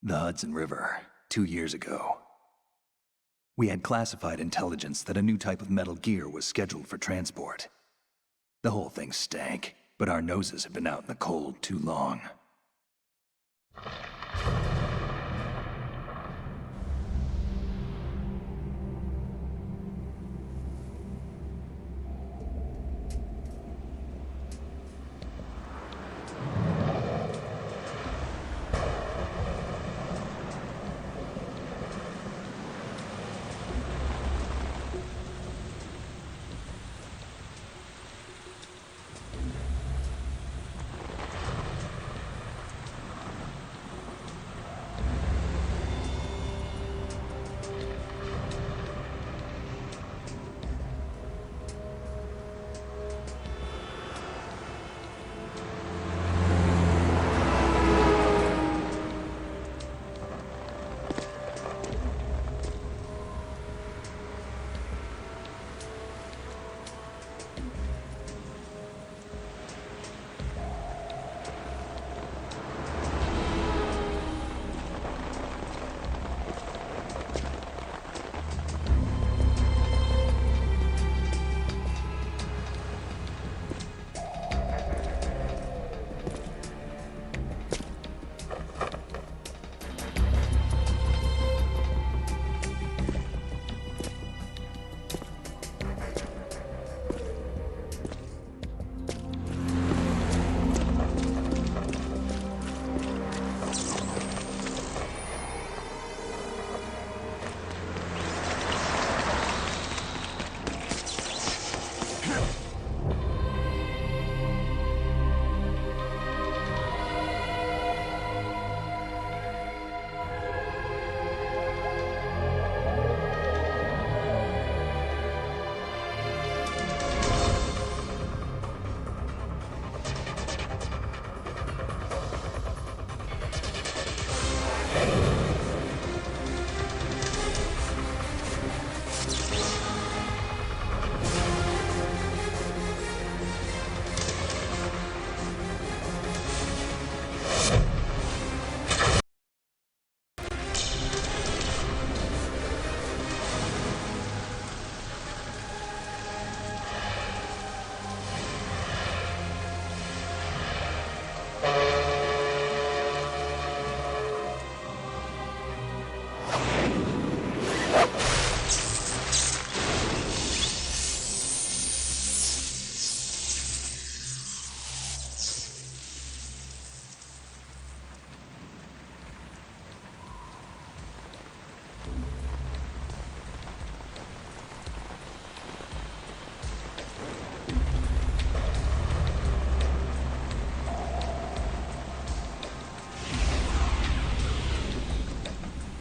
The Hudson River, 2 years ago. We had classified intelligence that a new type of metal gear was scheduled for transport. The whole thing stank, but our noses had been out in the cold too long.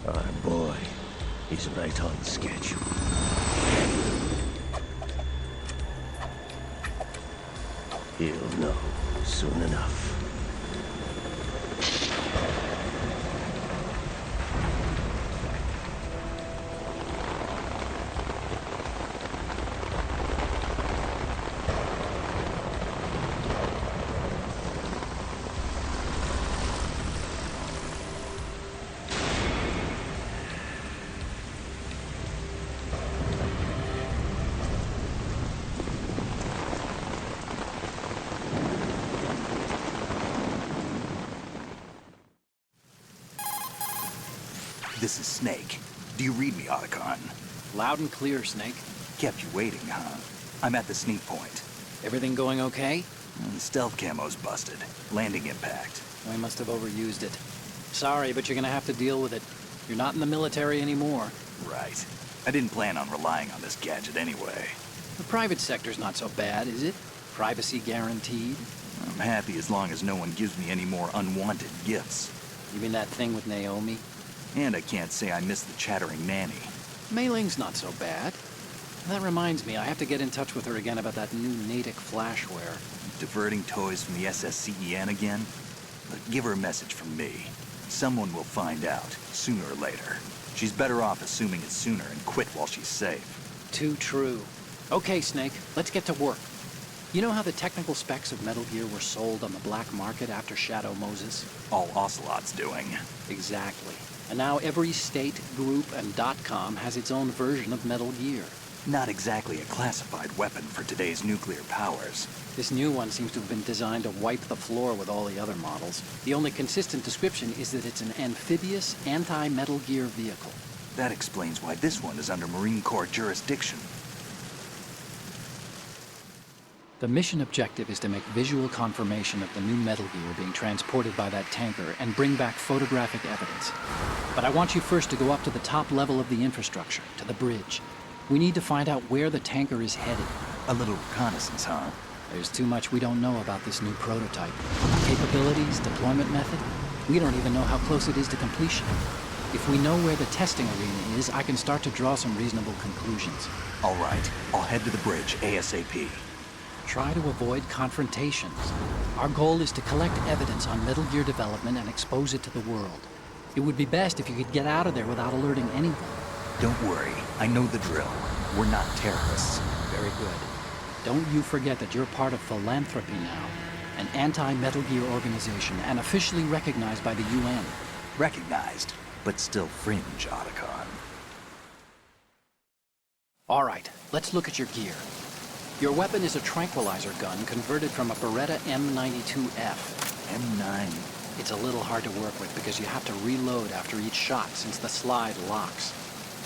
Our boy, he's right on schedule. He'll know soon enough. This is Snake. Do you read me, Otacon? Loud and clear, Snake. Kept you waiting, huh? I'm at the sneak point. Everything going okay? The stealth camo's busted. Landing impact. We must have overused it. Sorry, but you're gonna have to deal with it. You're not in the military anymore. Right. I didn't plan on relying on this gadget anyway. The private sector's not so bad, is it? Privacy guaranteed? I'm happy as long as no one gives me any more unwanted gifts. You mean that thing with Naomi? And I can't say I miss the chattering nanny. Mei Ling's not so bad. That reminds me, I have to get in touch with her again about that new Natick flashware. Diverting toys from the SSCEN again? But give her a message from me. Someone will find out, sooner or later. She's better off assuming it sooner and quit while she's safe. Too true. Okay, Snake, let's get to work. You know how the technical specs of Metal Gear were sold on the black market after Shadow Moses? All Ocelot's doing. Exactly. And now every state, group, and .com has its own version of Metal Gear. Not exactly a classified weapon for today's nuclear powers. This new one seems to have been designed to wipe the floor with all the other models. The only consistent description is that it's an amphibious, anti-Metal Gear vehicle. That explains why this one is under Marine Corps jurisdiction. The mission objective is to make visual confirmation of the new Metal Gear being transported by that tanker and bring back photographic evidence. But I want you first to go up to the top level of the infrastructure, to the bridge. We need to find out where the tanker is headed. A little reconnaissance, huh? There's too much we don't know about this new prototype. Capabilities, deployment method. We don't even know how close it is to completion. If we know where the testing arena is, I can start to draw some reasonable conclusions. All right, I'll head to the bridge ASAP. Try to avoid confrontations. Our goal is to collect evidence on Metal Gear development and expose it to the world. It would be best if you could get out of there without alerting anyone. Don't worry, I know the drill. We're not terrorists. Very good. Don't you forget that you're part of Philanthropy now, an anti-Metal Gear organization and officially recognized by the UN. Recognized, but still fringe, Otacon. All right, let's look at your gear. Your weapon is a tranquilizer gun converted from a Beretta M92F. M9. It's a little hard to work with because you have to reload after each shot since the slide locks.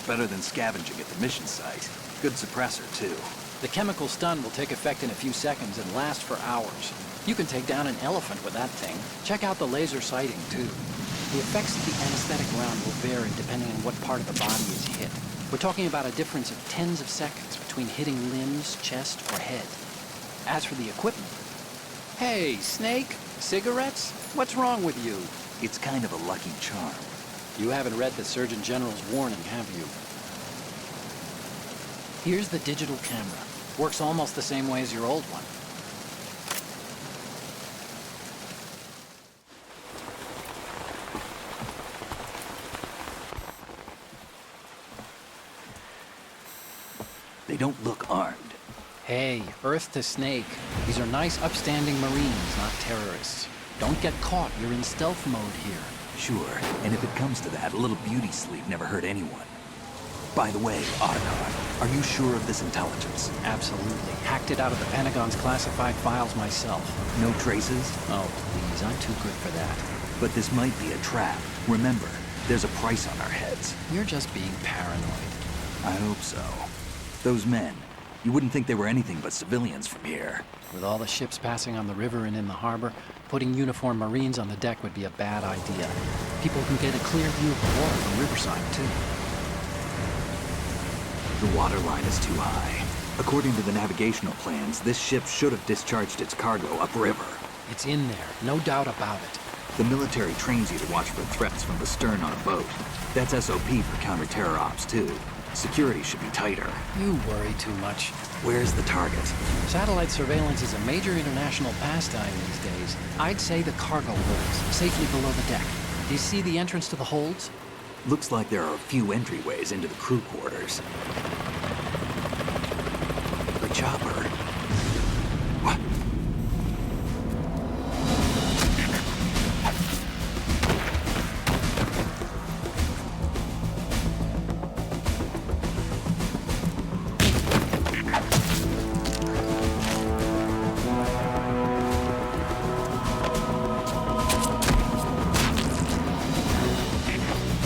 Better than scavenging at the mission site. Good suppressor, too. The chemical stun will take effect in a few seconds and last for hours. You can take down an elephant with that thing. Check out the laser sighting, too. The effects of the anesthetic round will vary depending on what part of the body is hit. We're talking about a difference of tens of seconds between hitting limbs, chest, or head. As for the equipment... Hey, Snake? Cigarettes? What's wrong with you? It's kind of a lucky charm. You haven't read the Surgeon General's warning, have you? Here's the digital camera. Works almost the same way as your old one. They don't look armed. Hey, Earth to Snake. These are nice, upstanding Marines, not terrorists. Don't get caught. You're in stealth mode here. Sure, and if it comes to that, a little beauty sleep never hurt anyone. By the way, Otacon, are you sure of this intelligence? Absolutely. Hacked it out of the Pentagon's classified files myself. No traces? Oh, please, I'm too good for that. But this might be a trap. Remember, there's a price on our heads. You're just being paranoid. I hope so. Those men, you wouldn't think they were anything but civilians from here. With all the ships passing on the river and in the harbor, putting uniformed Marines on the deck would be a bad idea. People can get a clear view of the water from riverside, too. The water line is too high. According to the navigational plans, this ship should have discharged its cargo upriver. It's in there, no doubt about it. The military trains you to watch for threats from the stern on a boat. That's SOP for counter-terror ops, too. Security should be tighter. You worry too much. Where's the target? Satellite surveillance is a major international pastime these days. I'd say the cargo holds, safely below the deck. Do you see the entrance to the holds? Looks like there are a few entryways into the crew quarters. The chopper. What?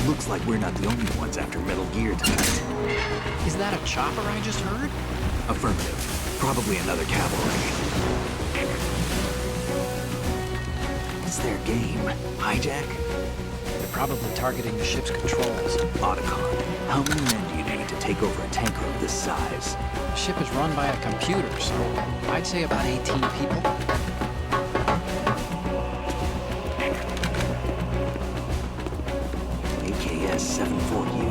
Looks like we're not the only ones after Metal Gear tonight. Is that a chopper I just heard? Affirmative. Probably another cavalry. It's their game. Hijack? They're probably targeting the ship's controls. Otacon, how many men do you need to take over a tanker of this size? The ship is run by a computer, so I'd say about 18 people. AKS 74U.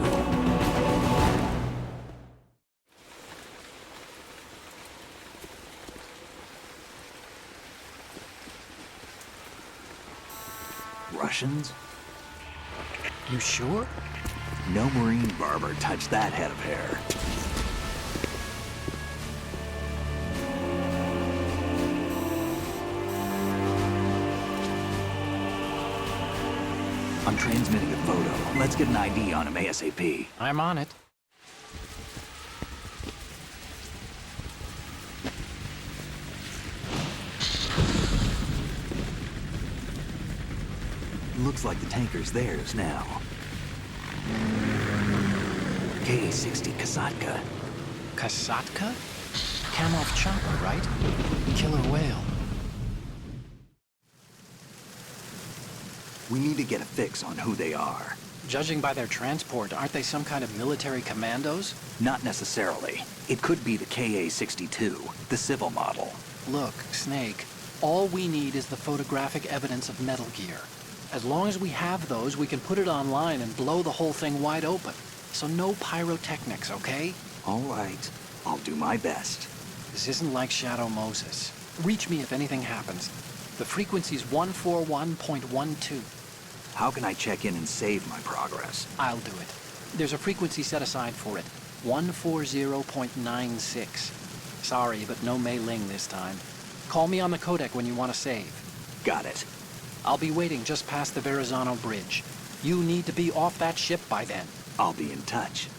Russians? You sure? No Marine barber touched that head of hair. I'm transmitting a photo. Let's get an ID on him ASAP. I'm on it. Looks like the tanker's theirs now. KA-60 Kasatka. Kasatka? Kamov chopper, right? Killer whale. We need to get a fix on who they are. Judging by their transport, aren't they some kind of military commandos? Not necessarily. It could be the KA-62, the civil model. Look, Snake, all we need is the photographic evidence of Metal Gear. As long as we have those, we can put it online and blow the whole thing wide open. So no pyrotechnics, okay? All right. I'll do my best. This isn't like Shadow Moses. Reach me if anything happens. The frequency's 141.12. How can I check in and save my progress? I'll do it. There's a frequency set aside for it. 140.96. Sorry, but no Mei Ling this time. Call me on the codec when you want to save. Got it. I'll be waiting just past the Verrazano Bridge. You need to be off that ship by then. I'll be in touch.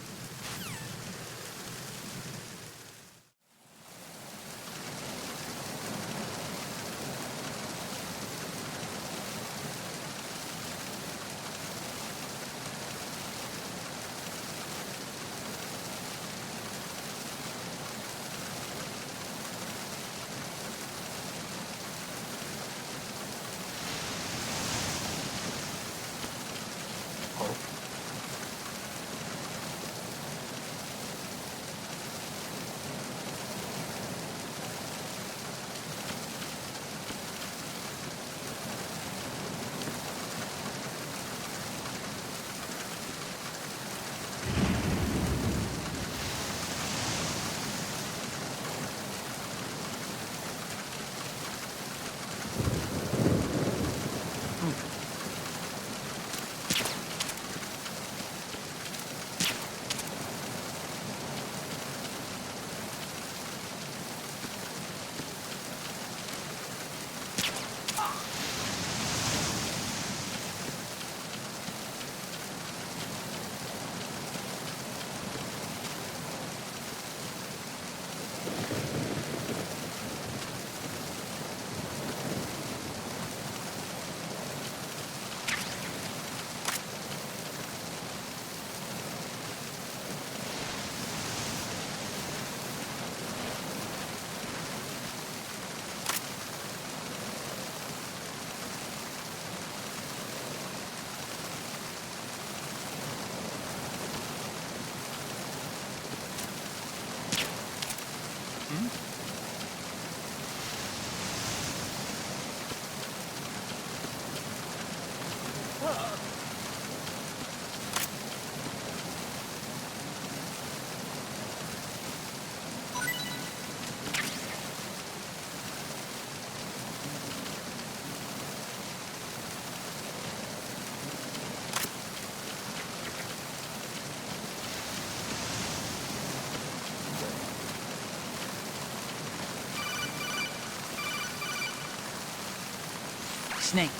Snake,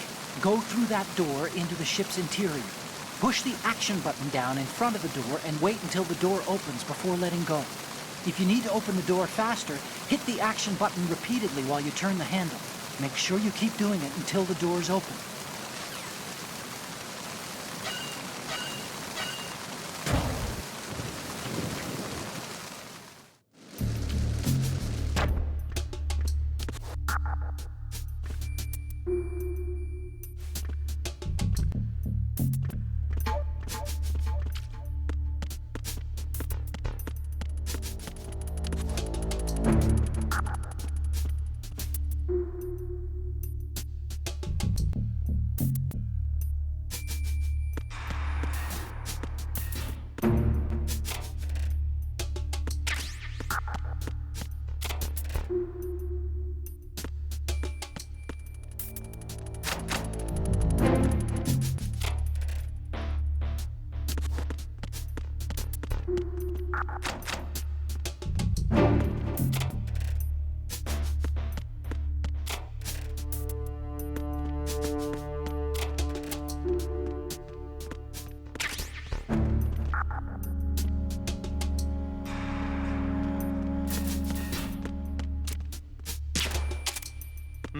go through that door into the ship's interior. Push the action button down in front of the door and wait until the door opens before letting go. If you need to open the door faster, hit the action button repeatedly while you turn the handle. Make sure you keep doing it until the door's open.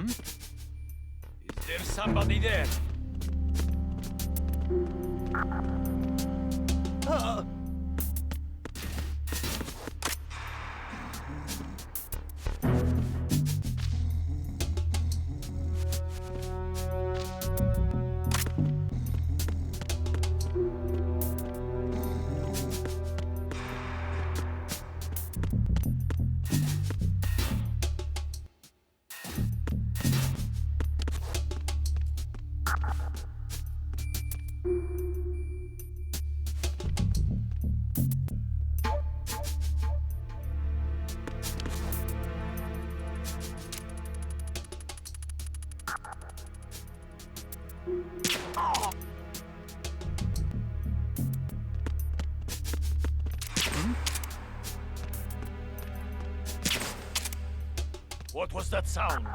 Is there somebody there? What was that sound?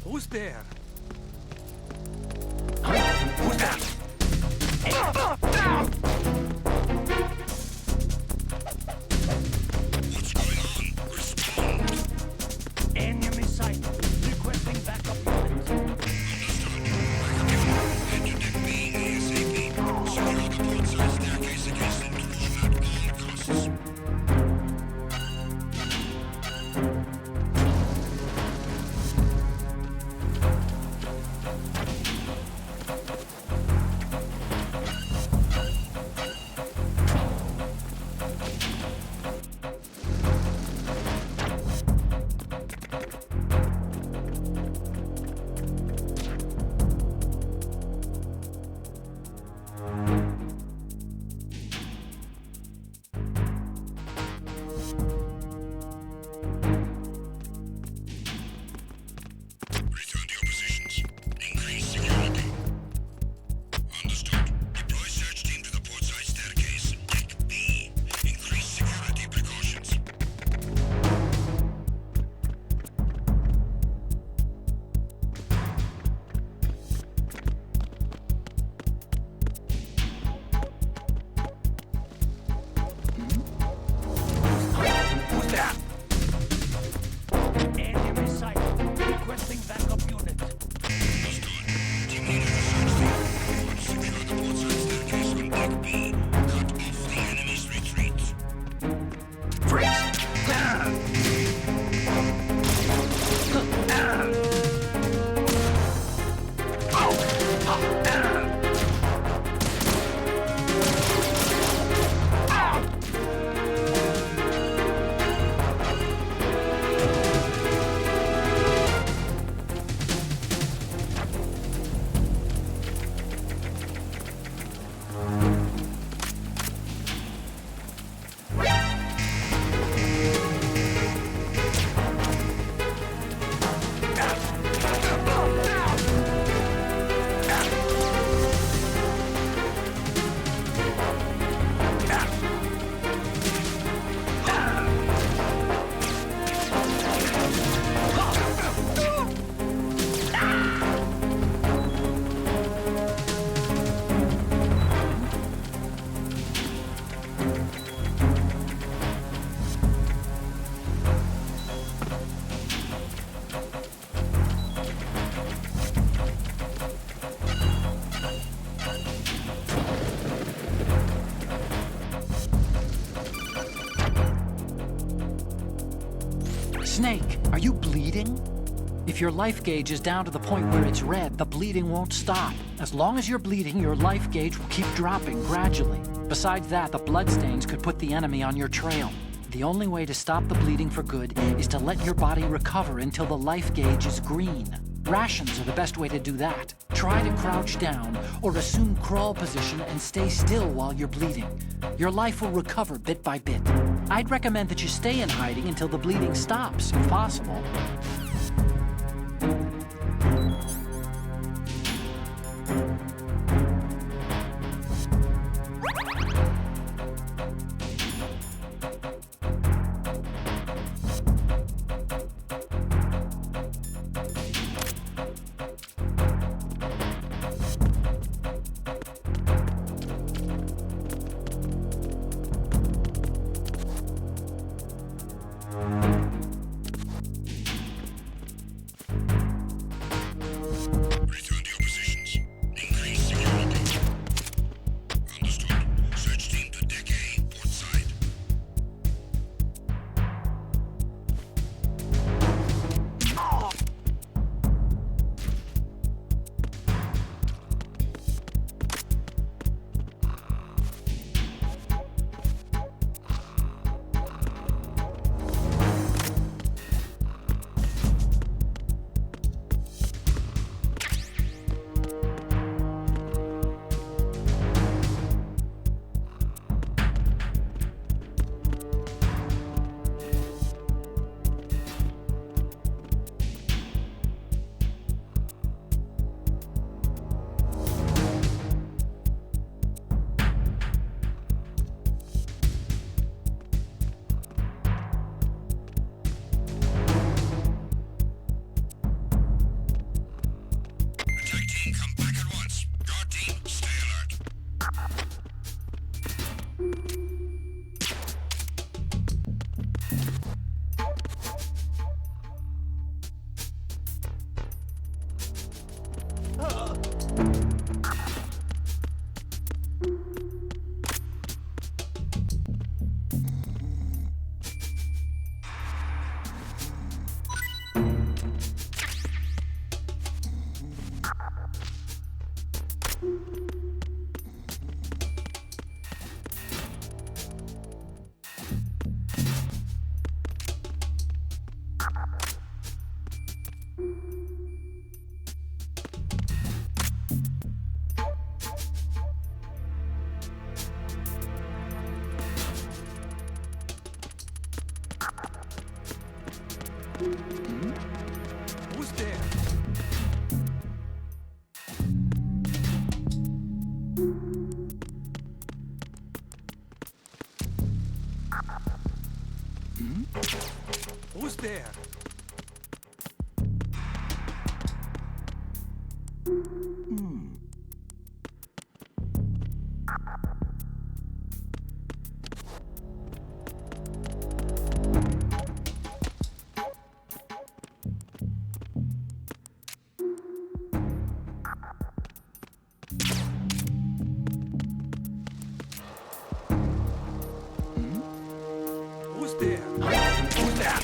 Who's there? Who's that? What's going on? Respond. Enemy sight. Requesting backup units. Understood. Head to deck B ASAP. Secure the port-side staircase against intrusion at all costs. Return to your positions. Increase security. Understood. Deploy search team to the port-side staircase. Deck B. Increase security precautions. Who's that? Enemy sight. Requesting backup unit. Understood. Team leader to search team. Report secure the port-side staircase on deck B. Cut off the enemy's retreat. Snake, are you bleeding? If your life gauge is down to the point where it's red, the bleeding won't stop. As long as you're bleeding, your life gauge will keep dropping gradually. Besides that, the bloodstains could put the enemy on your trail. The only way to stop the bleeding for good is to let your body recover until the life gauge is green. Rations are the best way to do that. Try to crouch down or assume crawl position and stay still while you're bleeding. Your life will recover bit by bit. I'd recommend that you stay in hiding until the bleeding stops, if possible. Return to your positions. Increase security. Understood. Search team to deck A, port side. Attack team, come back at once. Guard team, stay alert. Who's there? Who's there? Who's there? Who's that?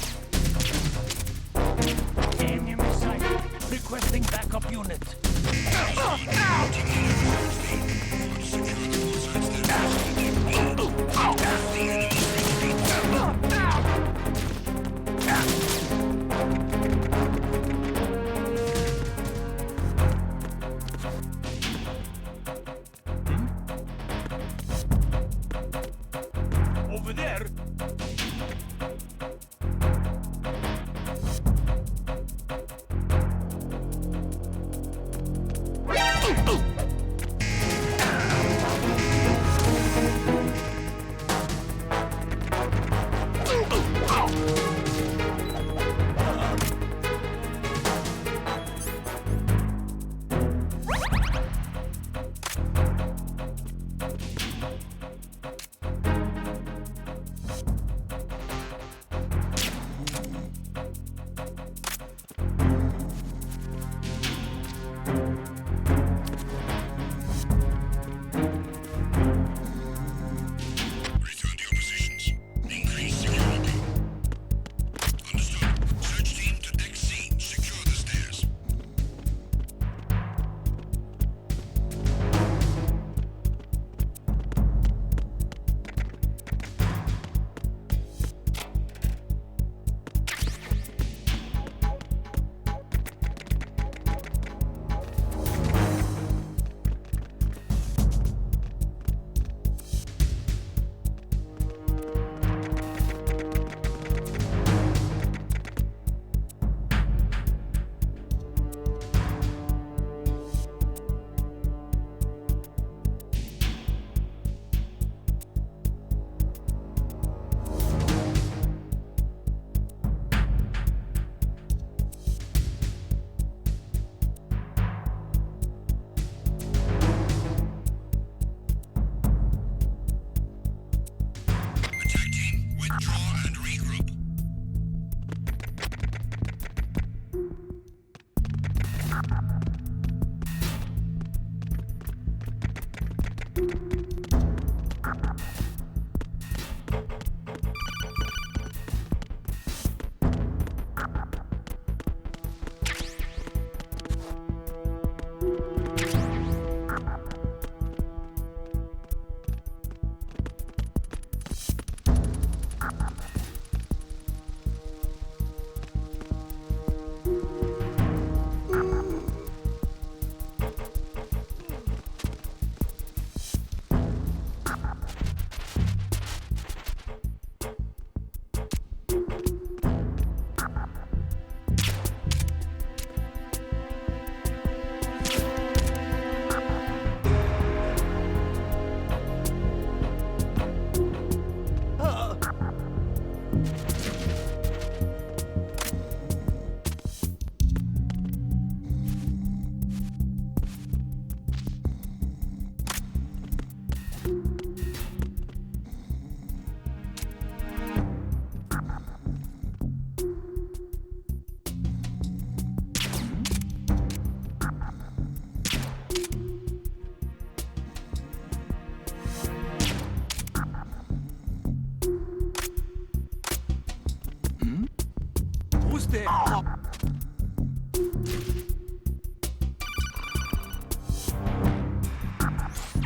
Who's there?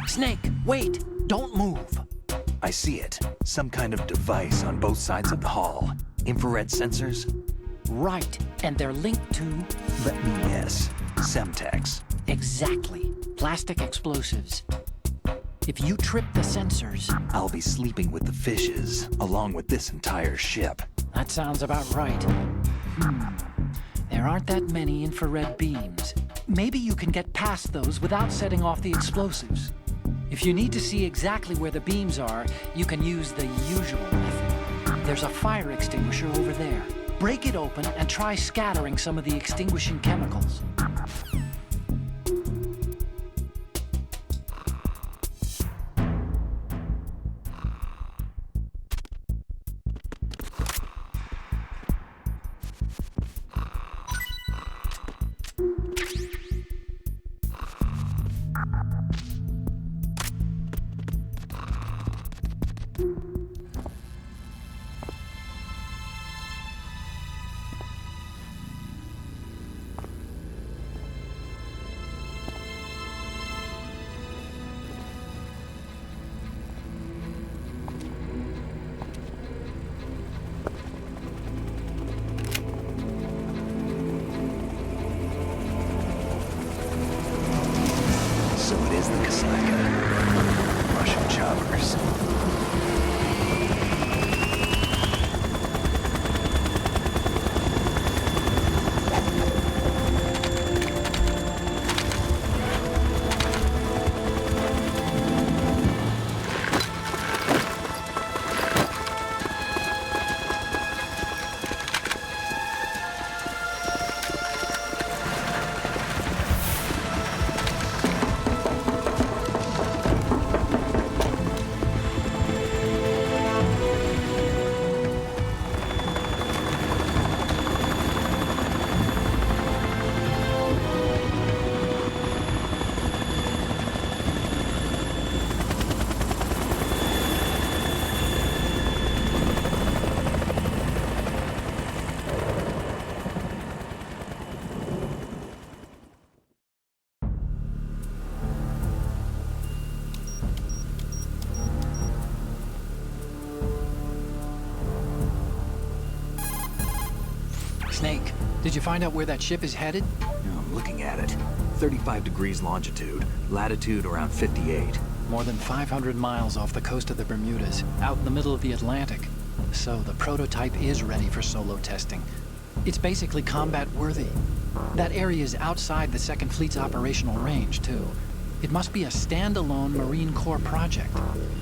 Snake, wait! Don't move! I see it. Some kind of device on both sides of the hall. Infrared sensors? Right, and they're linked to... Let me guess. Semtex. Exactly. Plastic explosives. If you trip the sensors... I'll be sleeping with the fishes, along with this entire ship. That sounds about right. There aren't that many infrared beams. Maybe you can get past those without setting off the explosives. If you need to see exactly where the beams are, you can use the usual method. There's a fire extinguisher over there. Break it open and try scattering some of the extinguishing chemicals. So it is the Kaslaka. Russian choppers. Snake, did you find out where that ship is headed? I'm looking at it. 35 degrees longitude, latitude around 58. More than 500 miles off the coast of the Bermudas, out in the middle of the Atlantic. So the prototype is ready for solo testing. It's basically combat-worthy. That area is outside the Second Fleet's operational range, too. It must be a standalone Marine Corps project,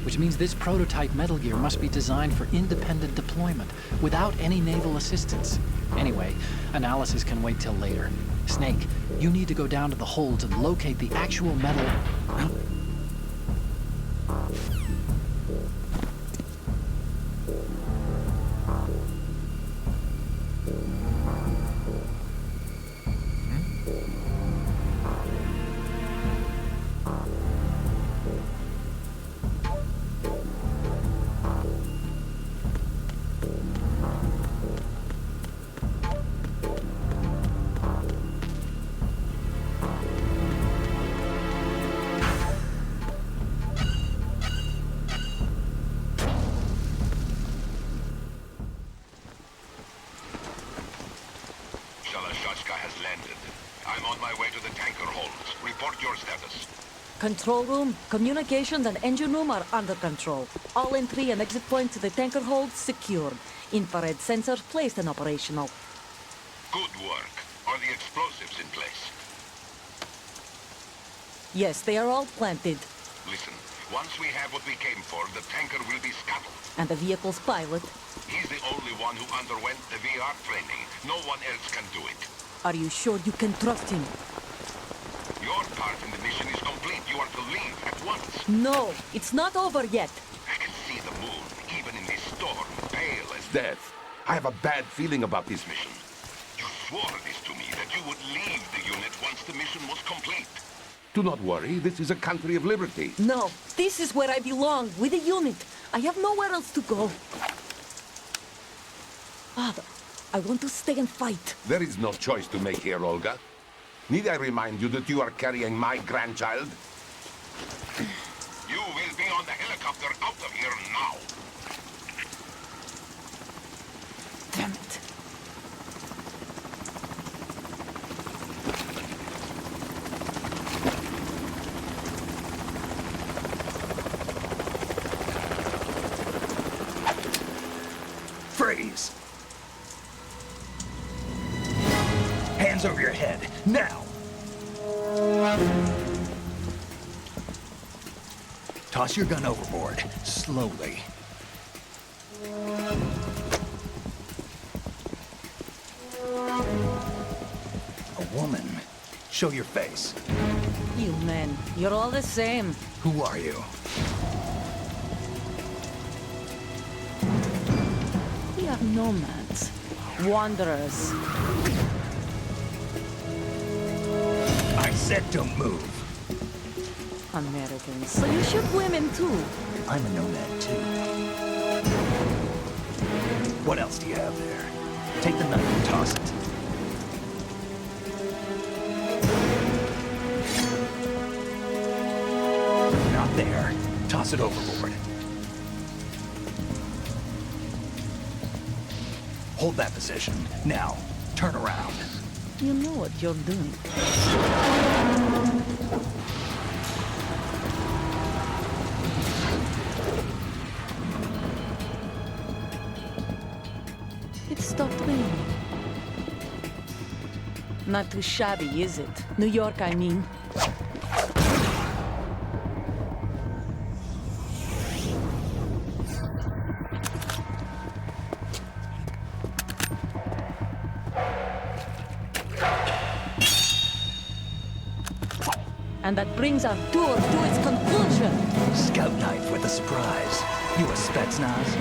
which means this prototype Metal Gear must be designed for independent deployment, without any naval assistance. Anyway, analysis can wait till later. Snake, you need to go down to the hold and locate the actual metal... Shalashaska has landed. I'm on my way to the tanker holds. Report your status. Control room, communications and engine room are under control. All entry and exit points to the tanker hold secured. Infrared sensors placed and operational. Good work. Are the explosives in place? Yes, they are all planted. Listen, once we have what we came for, the tanker will be scuttled. And the vehicle's pilot. He's the only one who underwent the VR training. No one else can do it. Are you sure you can trust him? Your part in the mission is complete. You are to leave at once. No, it's not over yet. I can see the moon, even in this storm, pale as Death. I have a bad feeling about this mission. You swore this to me, that you would leave the unit once the mission was complete. Do not worry, this is a country of liberty. No, this is where I belong, with the unit. I have nowhere else to go. Father, I want to stay and fight. There is no choice to make here, Olga. Need I remind you that you are carrying my grandchild? You will be on the helicopter out of here now. Damn it. Freeze! Hands over your head, now! Toss your gun overboard, slowly. A woman. Show your face. You men, you're all the same. Who are you? We are nomads. Wanderers. I said don't move. Americans. So you shoot women too. I'm a nomad too. What else do you have there? Take the knife and toss it. Not there. Toss it overboard. Hold that position. Now, turn around. You know what you're doing. It stopped raining. Not too shabby, is it? New York, I mean. And that brings our tour to its conclusion. Scout knife with a surprise. You a Spetsnaz?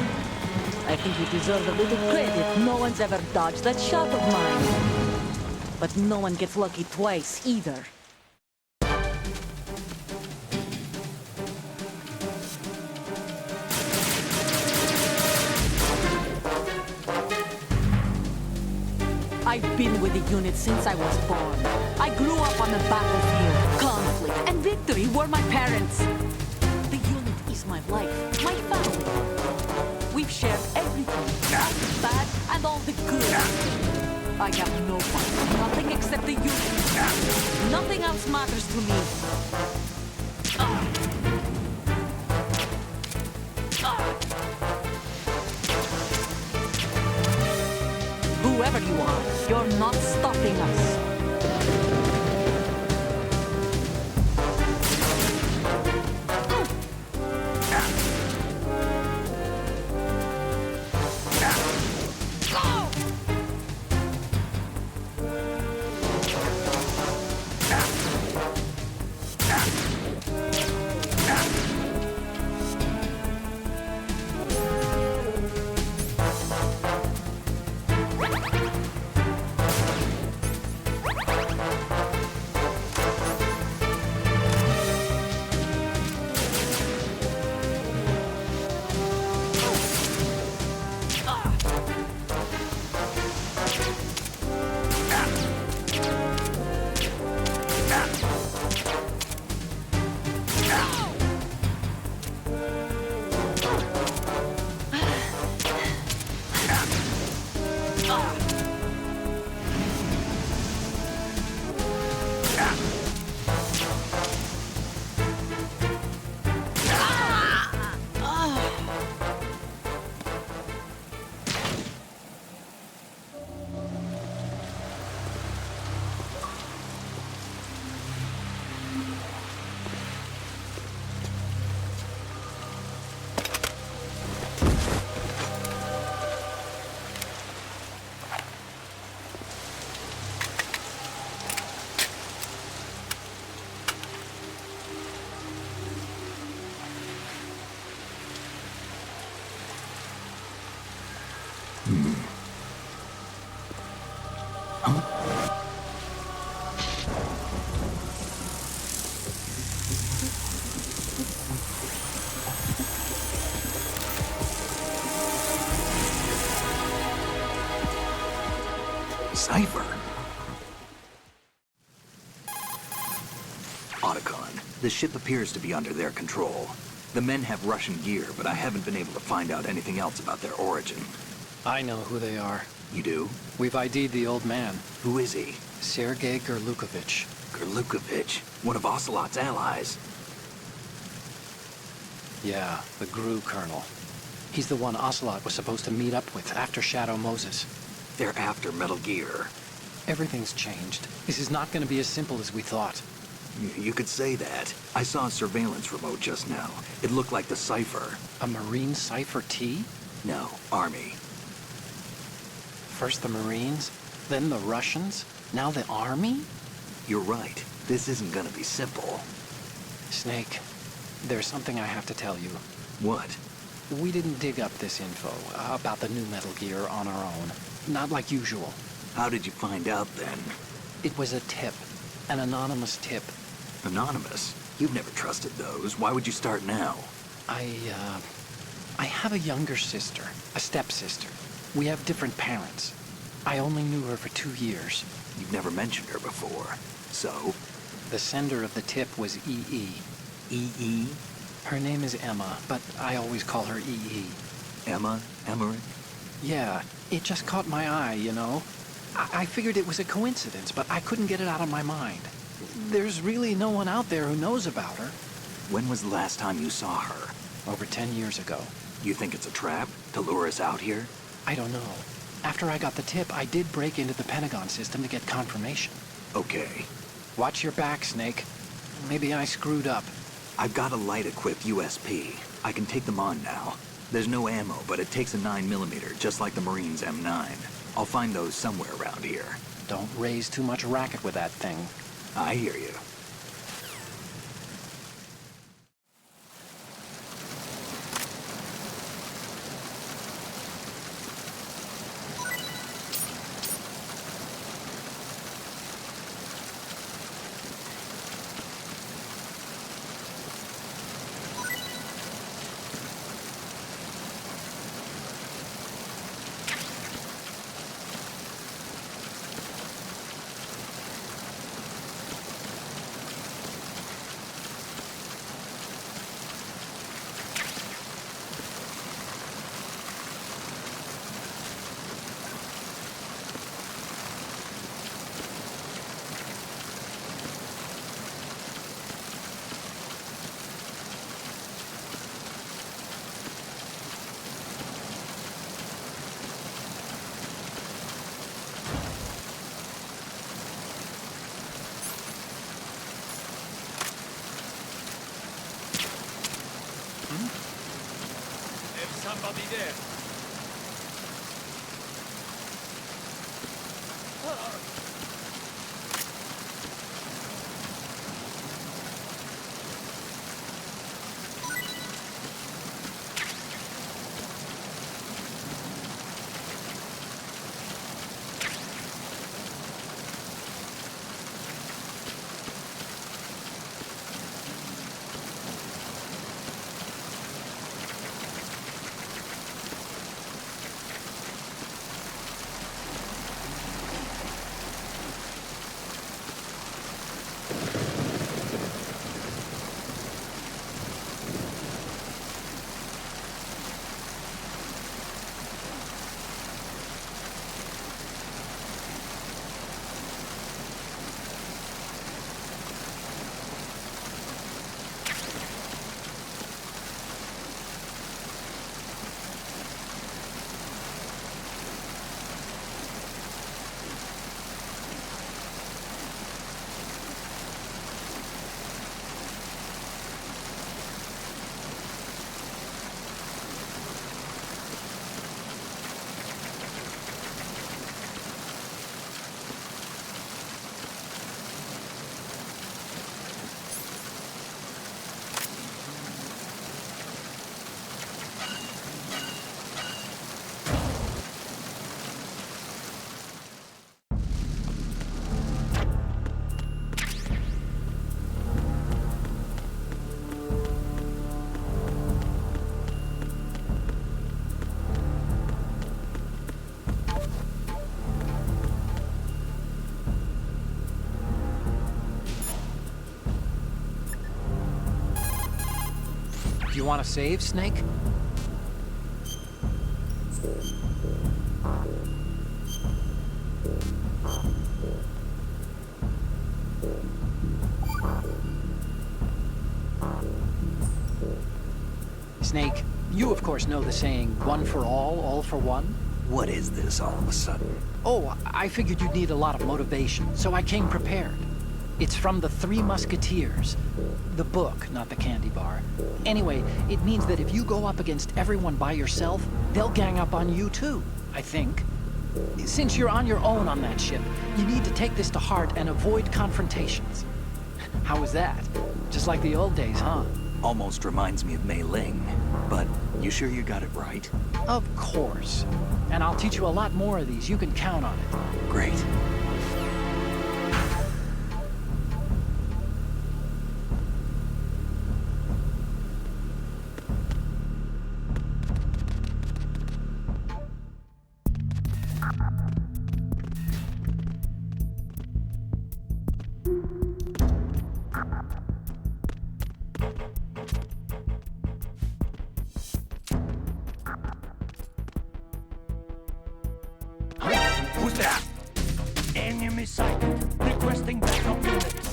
I think you deserve a little credit. No one's ever dodged that shot of mine. But no one gets lucky twice, either. I've been with the unit since I was born. I grew up on the battlefield. Conflict and victory were my parents. The unit is my life, my family. We've shared everything, the bad and all the good. I have no fun, nothing except the unit. Nothing else matters to me. Whoever you are, you're not stopping us. Cipher. Otacon, the ship appears to be under their control. The men have Russian gear, but I haven't been able to find out anything else about their origin. I know who they are. You do? We've ID'd the old man, Who is he? Sergei Gerlukovich. Gerlukovich, one of Ocelot's allies. Yeah, the GRU colonel. He's the one Ocelot was supposed to meet up with after Shadow Moses. They're after Metal Gear. Everything's changed. This is not going to be as simple as we thought. You could say that. I saw a surveillance remote just now. It looked like the Cipher. A Marine Cipher T? No, Army. First the Marines, then the Russians, now the Army? You're right. This isn't gonna be simple. Snake, there's something I have to tell you. What? We didn't dig up this info about the new Metal Gear on our own. Not like usual. How did you find out then? It was a tip. An anonymous tip. Anonymous? You've never trusted those. Why would you start now? I have a younger sister, a stepsister. We have different parents. I only knew her for 2 years. You've never mentioned her before. So? The sender of the tip was EE. EE? Her name is Emma, but I always call her EE. Emma? Emmerich? Yeah, it just caught my eye, you know? I figured it was a coincidence, but I couldn't get it out of my mind. There's really no one out there who knows about her. When was the last time you saw her? Over 10 years ago. You think it's a trap? To lure us out here? I don't know. After I got the tip, I did break into the Pentagon system to get confirmation. Okay. Watch your back, Snake. Maybe I screwed up. I've got a light-equipped USP. I can take them on now. There's no ammo, but it takes a 9mm, just like the Marines' M9. I'll find those somewhere around here. Don't raise too much racket with that thing. I hear you. There's somebody there. You want to save, Snake? Snake, you of course know the saying, one for all for one? What is this all of a sudden? Oh, I figured you'd need a lot of motivation, so I came prepared. It's from the Three Musketeers. The book, not the candy bar. Anyway, it means that if you go up against everyone by yourself, they'll gang up on you too, I think. Since you're on your own on that ship, you need to take this to heart and avoid confrontations. How was that? Just like the old days, huh? Almost reminds me of Mei Ling, but you sure you got it right? Of course. And I'll teach you a lot more of these. You can count on it. Great. Who's there? Enemy sighted. Requesting backup units.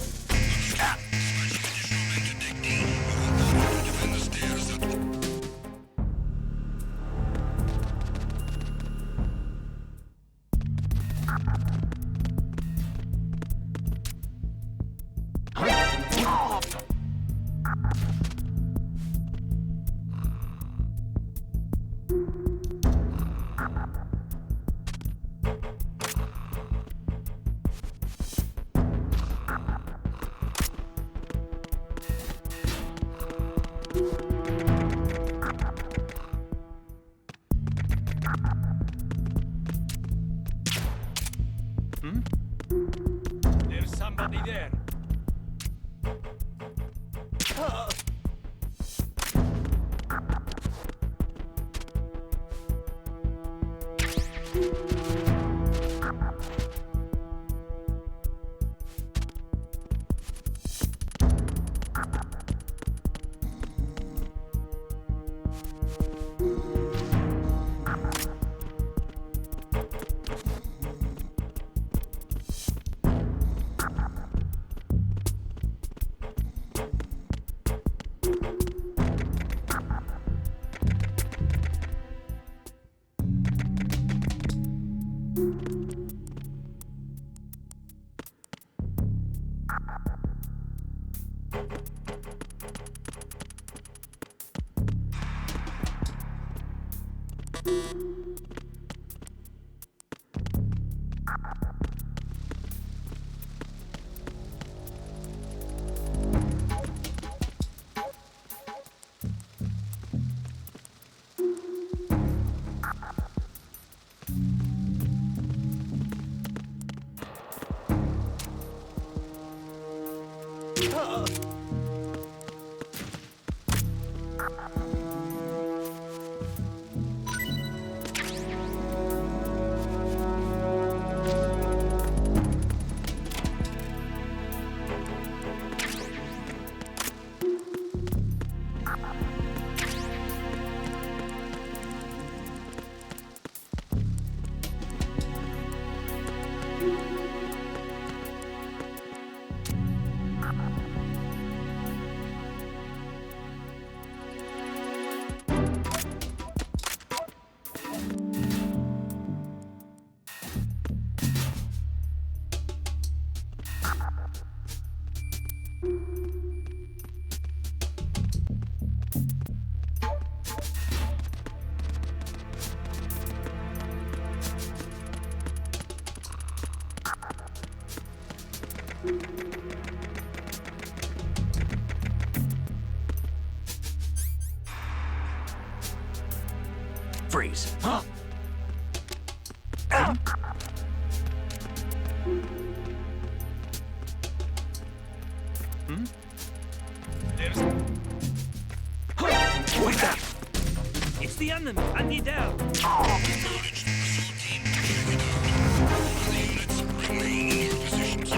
There's somebody there. Freeze. Huh? There's... Who is that? It's the enemy. I need help. Acknowledged. Assault team, check it out. All the units remain in your positions.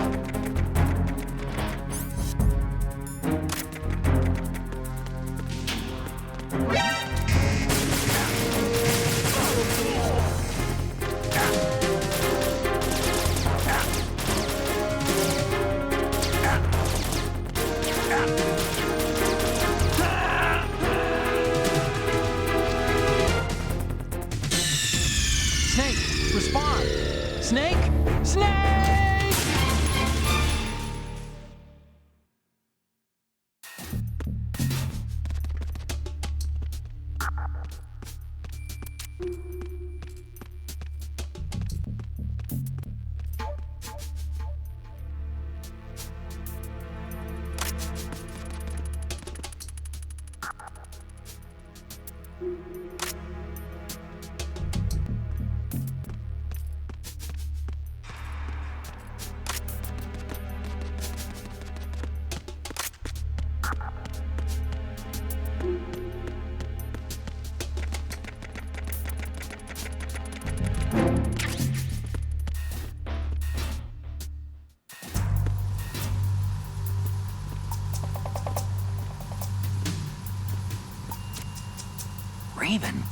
Raven.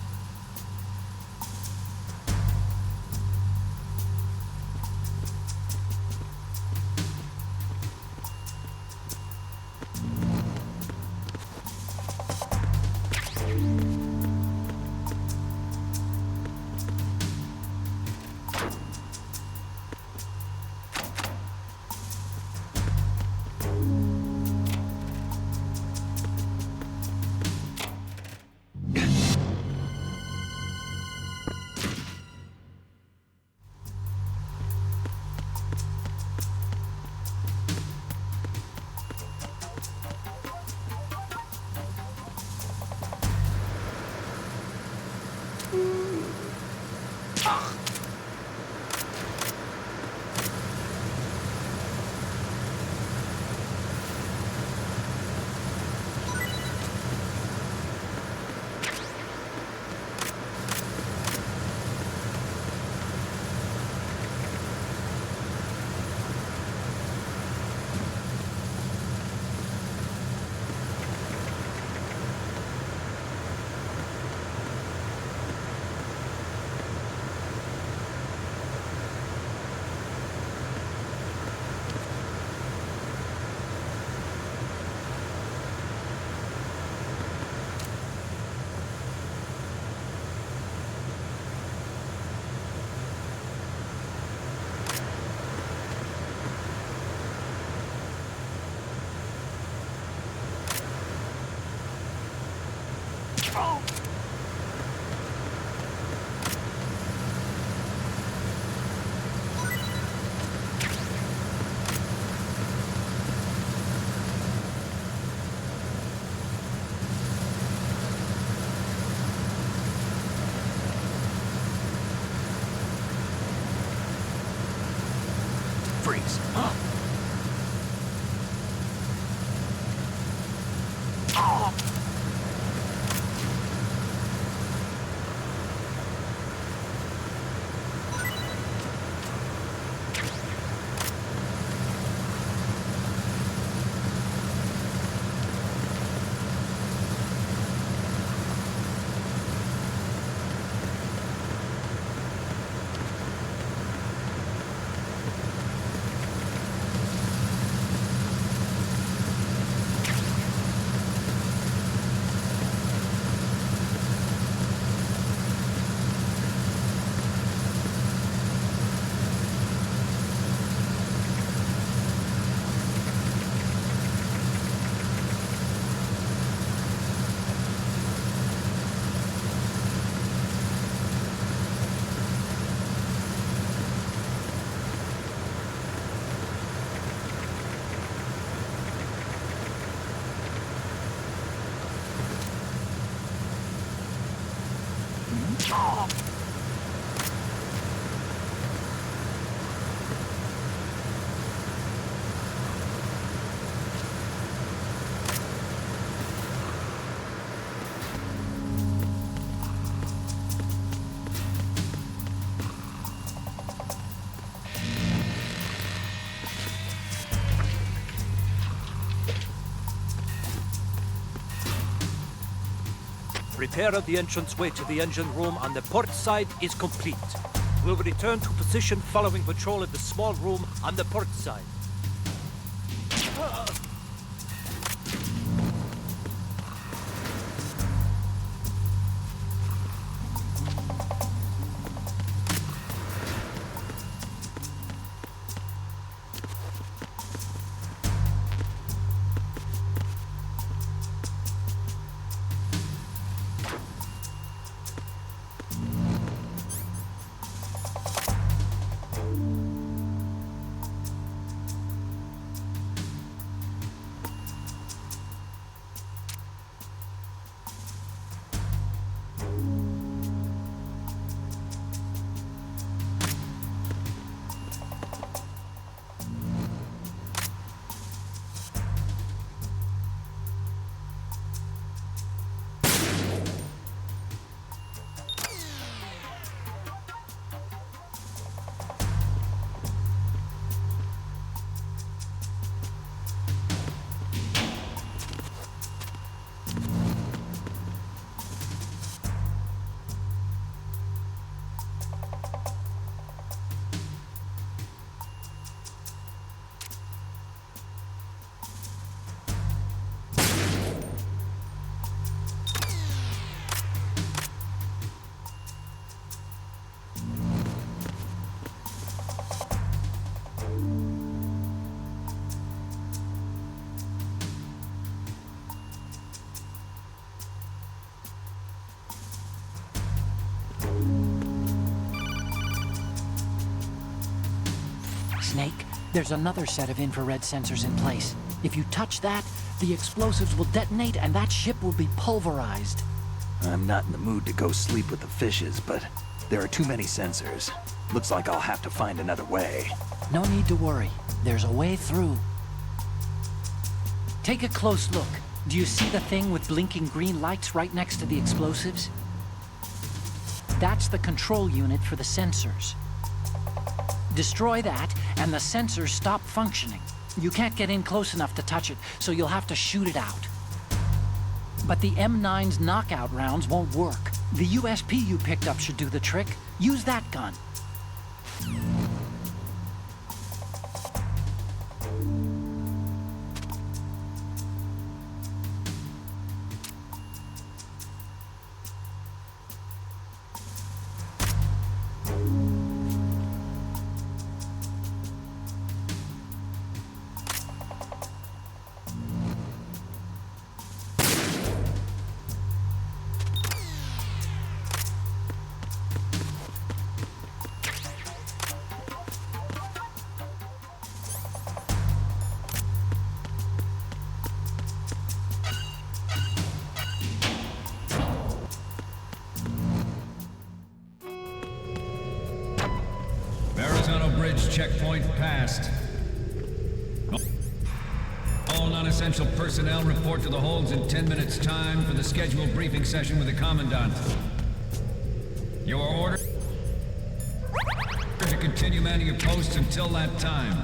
Freeze. Repair of the entranceway to the engine room on the port side is complete. We'll return to position following patrol of the small room on the port side. Snake, there's another set of infrared sensors in place. If you touch that, the explosives will detonate and that ship will be pulverized. I'm not in the mood to go sleep with the fishes, but there are too many sensors. Looks like I'll have to find another way. No need to worry. There's a way through. Take a close look. Do you see the thing with blinking green lights right next to the explosives? That's the control unit for the sensors. Destroy that, and the sensors stop functioning. You can't get in close enough to touch it, so you'll have to shoot it out. But the M9's knockout rounds won't work. The USP you picked up should do the trick. Use that gun. Bridge checkpoint passed. All non-essential personnel report to the holds in 10 minutes' time for the scheduled briefing session with the Commandant. You are ordered to continue manning your posts until that time.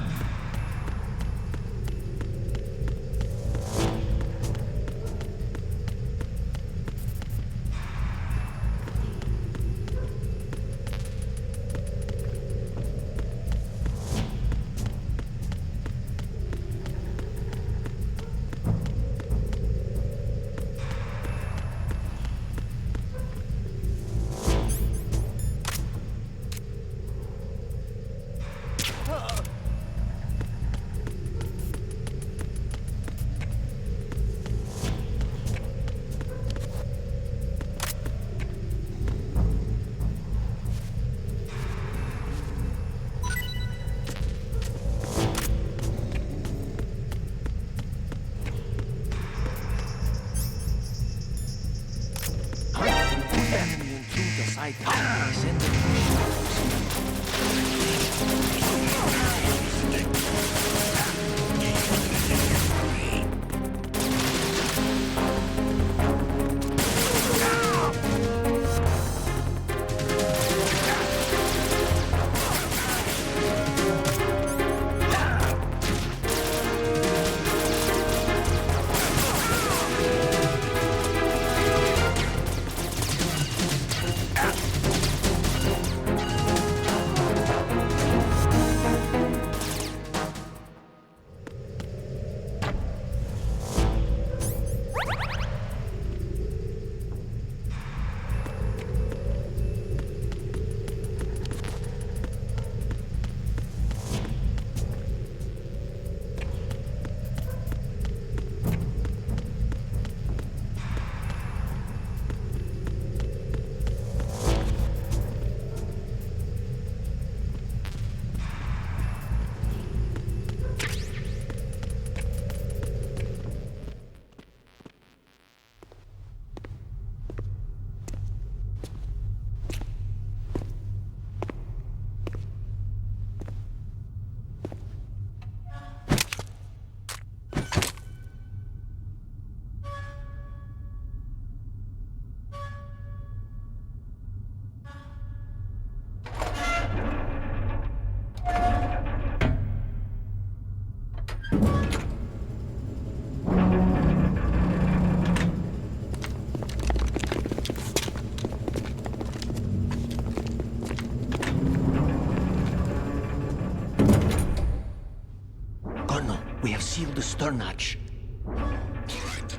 Sealed the stern hatch. All right.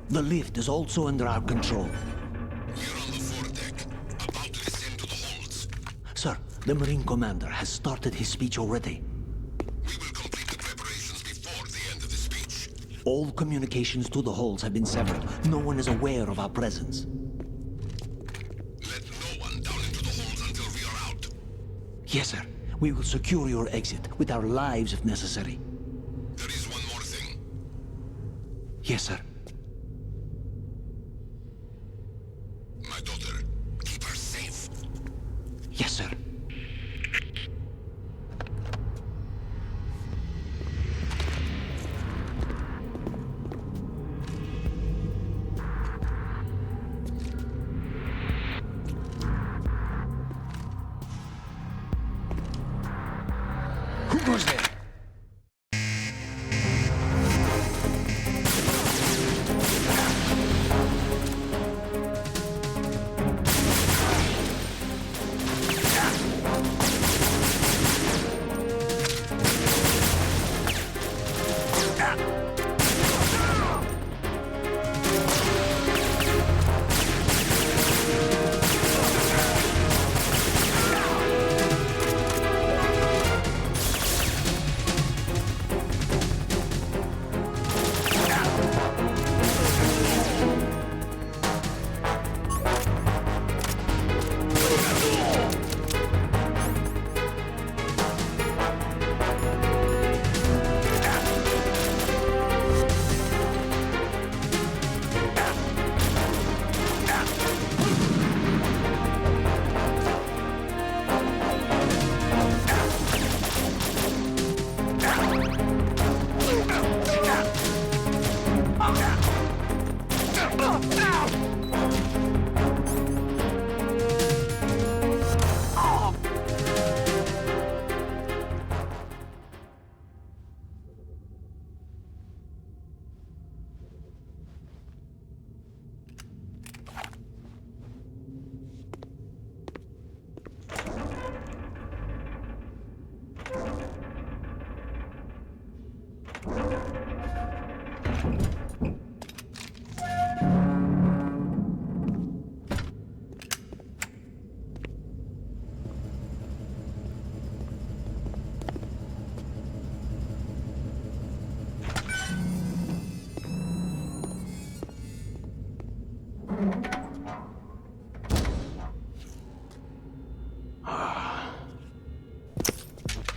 The lift is also under our control. We're on the foredeck, about to descend to the holds. Sir, the Marine Commander has started his speech already. We will complete the preparations before the end of the speech. All communications to the holds have been severed. No one is aware of our presence. Let no one down into the holds until we are out. Yes, sir. We will secure your exit with our lives if necessary. There is one more thing. Yes, sir. My daughter. Keep her safe. Yes, sir. Who goes there?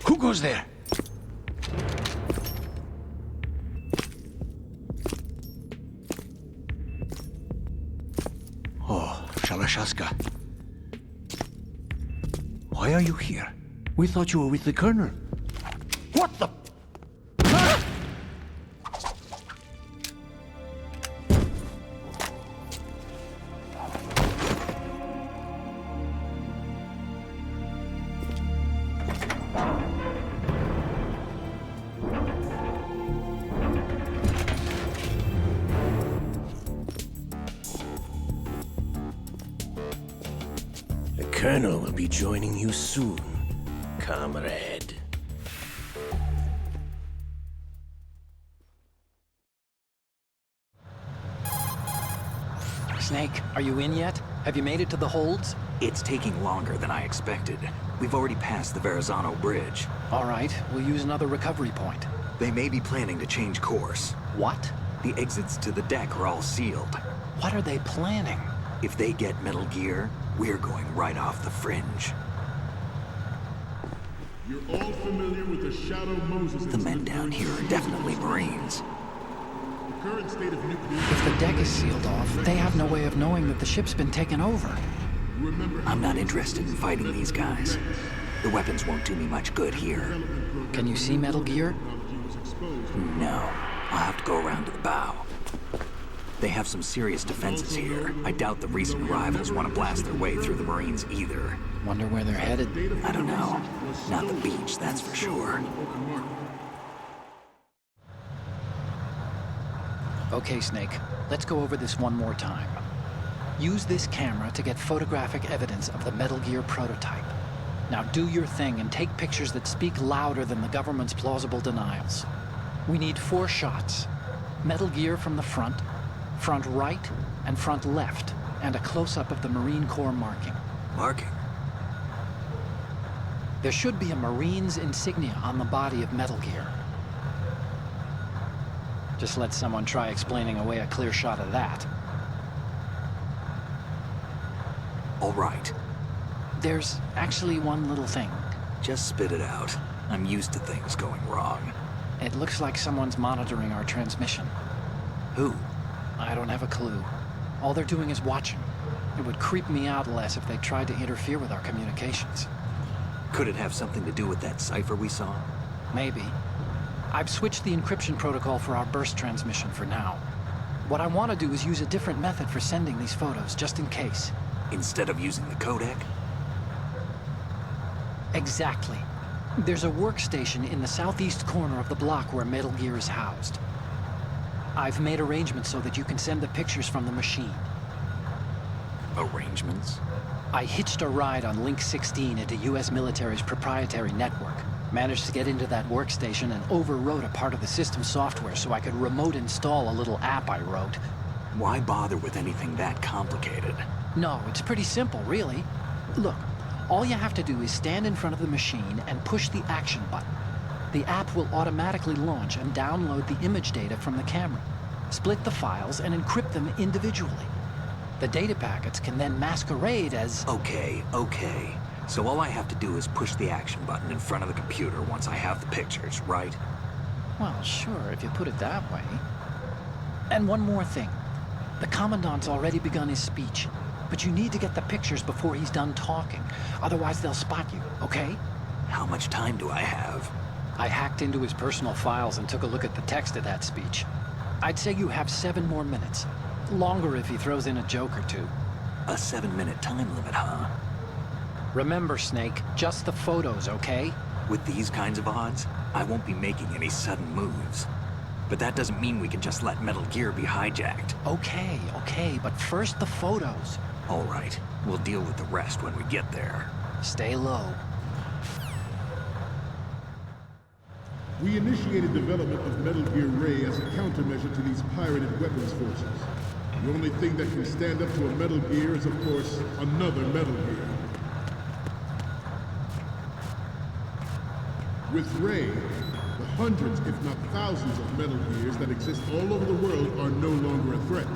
Who goes there? Oh, Shalashaska. Why are you here? We thought you were with the Colonel. What the? The Colonel will be joining you soon, comrade. Snake, are you in yet? Have you made it to the holds? It's taking longer than I expected. We've already passed the Verrazano Bridge. All right, we'll use another recovery point. They may be planning to change course. What? The exits to the deck are all sealed. What are they planning? If they get Metal Gear, we're going right off the fringe. You're all familiar with the Shadow Moses The men down here are definitely Marines. The current state of nuclear... If the deck is sealed off, they have no way of knowing that the ship's been taken over. I'm not interested in fighting these guys. The weapons won't do me much good here. Can you see Metal Gear? No. I'll have to go around to the bow. They have some serious defenses here. I doubt the recent arrivals want to blast their way through the Marines either. Wonder where they're headed? I don't know. Not the beach, that's for sure. Okay, Snake. Let's go over this one more time. Use this camera to get photographic evidence of the Metal Gear prototype. Now do your thing and take pictures that speak louder than the government's plausible denials. We need 4 shots. Metal Gear from the front right, and front left, and a close-up of the Marine Corps marking. Marking? There should be a Marine's insignia on the body of Metal Gear. Just let someone try explaining away a clear shot of that. All right. There's actually one little thing. Just spit it out. I'm used to things going wrong. It looks like someone's monitoring our transmission. Who? I don't have a clue. All they're doing is watching. It would creep me out less if they tried to interfere with our communications. Could it have something to do with that cipher we saw? Maybe. I've switched the encryption protocol for our burst transmission for now. What I want to do is use a different method for sending these photos, just in case. Instead of using the codec? Exactly. There's a workstation in the southeast corner of the block where Metal Gear is housed. I've made arrangements so that you can send the pictures from the machine. Arrangements? I hitched a ride on Link 16 into US military's proprietary network. Managed to get into that workstation and overwrote a part of the system software so I could remote install a little app I wrote. Why bother with anything that complicated? No, it's pretty simple, really. Look, all you have to do is stand in front of the machine and push the action button. The app will automatically launch and download the image data from the camera, split the files, and encrypt them individually. The data packets can then masquerade as... Okay. So all I have to do is push the action button in front of the computer once I have the pictures, right? Well, sure, if you put it that way. And one more thing. The Commandant's already begun his speech, but you need to get the pictures before he's done talking. Otherwise, they'll spot you, okay? How much time do I have? I hacked into his personal files and took a look at the text of that speech. I'd say you have 7 more minutes. Longer if he throws in a joke or two. A 7-minute time limit, huh? Remember, Snake, just the photos, okay? With these kinds of odds, I won't be making any sudden moves. But that doesn't mean we can just let Metal Gear be hijacked. Okay, but first the photos. All right, we'll deal with the rest when we get there. Stay low. We initiated development of Metal Gear Ray as a countermeasure to these pirated weapons forces. The only thing that can stand up to a Metal Gear is, of course, another Metal Gear. With Ray, the hundreds, if not thousands, of Metal Gears that exist all over the world are no longer a threat.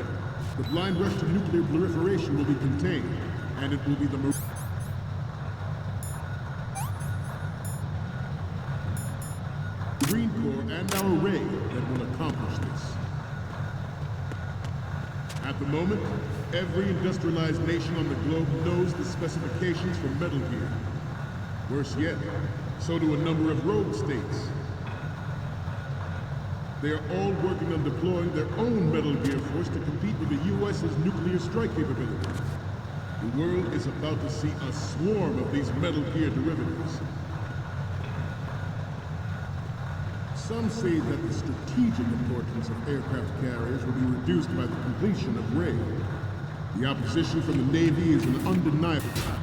The blind rush to nuclear proliferation will be contained, and it will be the Marine Corps and our Ray that will accomplish this. At the moment, every industrialized nation on the globe knows the specifications for Metal Gear. Worse yet, so do a number of rogue states. They are all working on deploying their own Metal Gear force to compete with the U.S.'s nuclear strike capability. The world is about to see a swarm of these Metal Gear derivatives. Some say that the strategic importance of aircraft carriers will be reduced by the completion of Ray. The opposition from the Navy is an undeniable fact.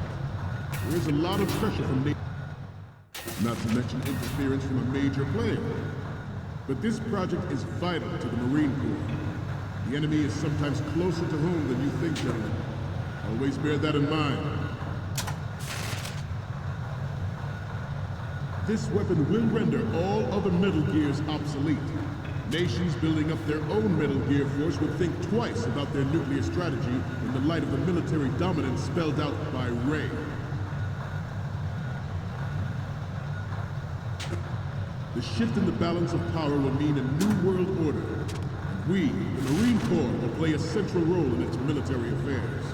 There is a lot of pressure from Navy, not to mention interference from a major player. But this project is vital to the Marine Corps. The enemy is sometimes closer to home than you think, gentlemen. Always bear that in mind. This weapon will render all other Metal Gears obsolete. Nations building up their own Metal Gear force would think twice about their nuclear strategy in the light of the military dominance spelled out by Ray. The shift in the balance of power will mean a new world order. And we, the Marine Corps, will play a central role in its military affairs.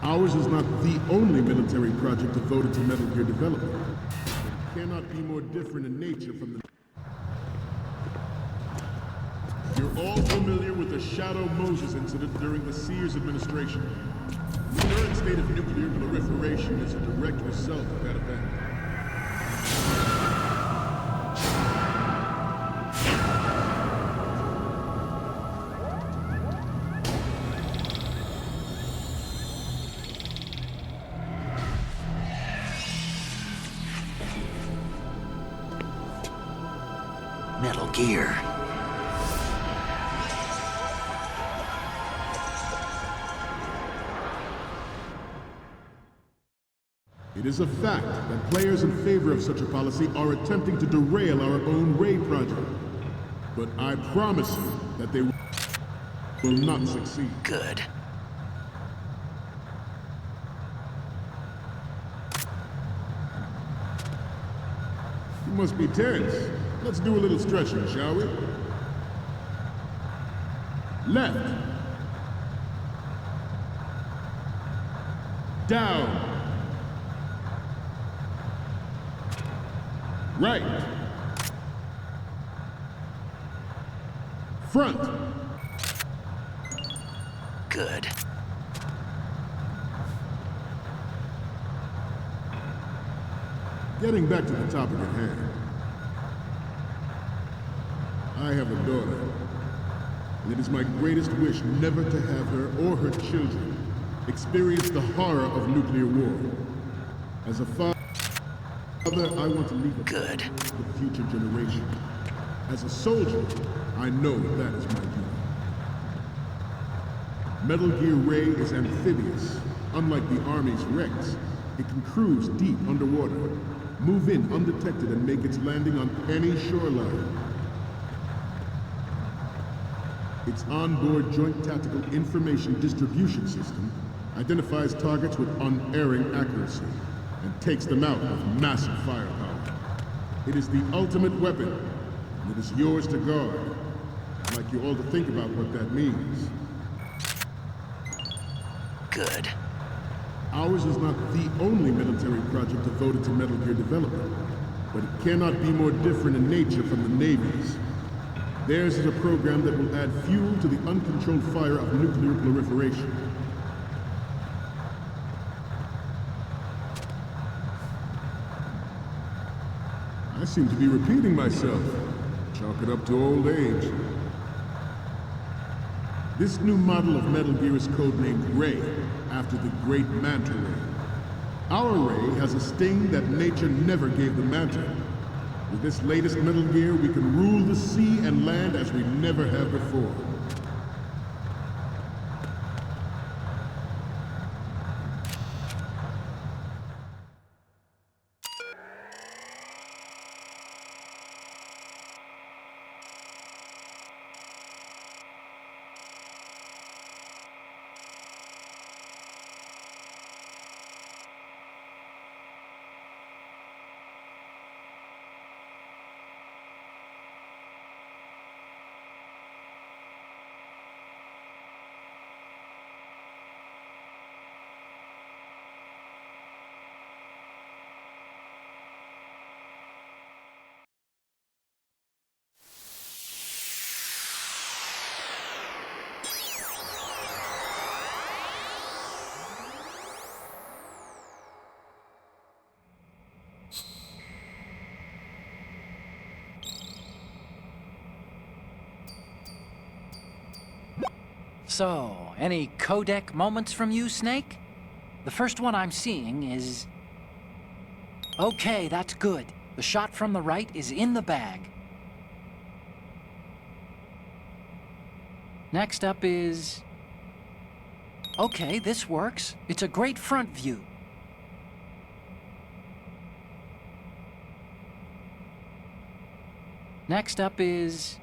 Ours is not the only military project devoted to Metal Gear development. It cannot be more different in nature from the... You're all familiar with the Shadow Moses incident during the Sears administration. The current state of nuclear proliferation is a direct result of that event. Metal Gear. It is a fact that players in favor of such a policy are attempting to derail our own Ray project. But I promise you that they will not succeed. Good. You must be tense. Let's do a little stretching, shall we? Left. Down. Right. Front. Good. Getting back to the topic at hand. I have a daughter, and it is my greatest wish never to have her or her children experience the horror of nuclear war. As a father, I want to leave a Good. for the future generation. As a soldier, I know that is my duty. Metal Gear Ray is amphibious. Unlike the Army's Rex, it can cruise deep underwater, move in undetected, and make its landing on any shoreline. Its onboard Joint Tactical Information Distribution System identifies targets with unerring accuracy and takes them out with massive firepower. It is the ultimate weapon, and it is yours to guard. I'd like you all to think about what that means. Good. Ours is not the only military project devoted to Metal Gear development, but it cannot be more different in nature from the Navy's. Theirs is a program that will add fuel to the uncontrolled fire of nuclear proliferation. I seem to be repeating myself. Chalk it up to old age. This new model of Metal Gear is codenamed Ray, after the great Manta Ray. Our Ray has a sting that nature never gave the Manta. With this latest Metal Gear, we can rule the sea and land as we never have before. So, any codec moments from you, Snake? The first one I'm seeing is... Okay, that's good. The shot from the right is in the bag. Next up is... Okay, this works. It's a great front view. Next up is...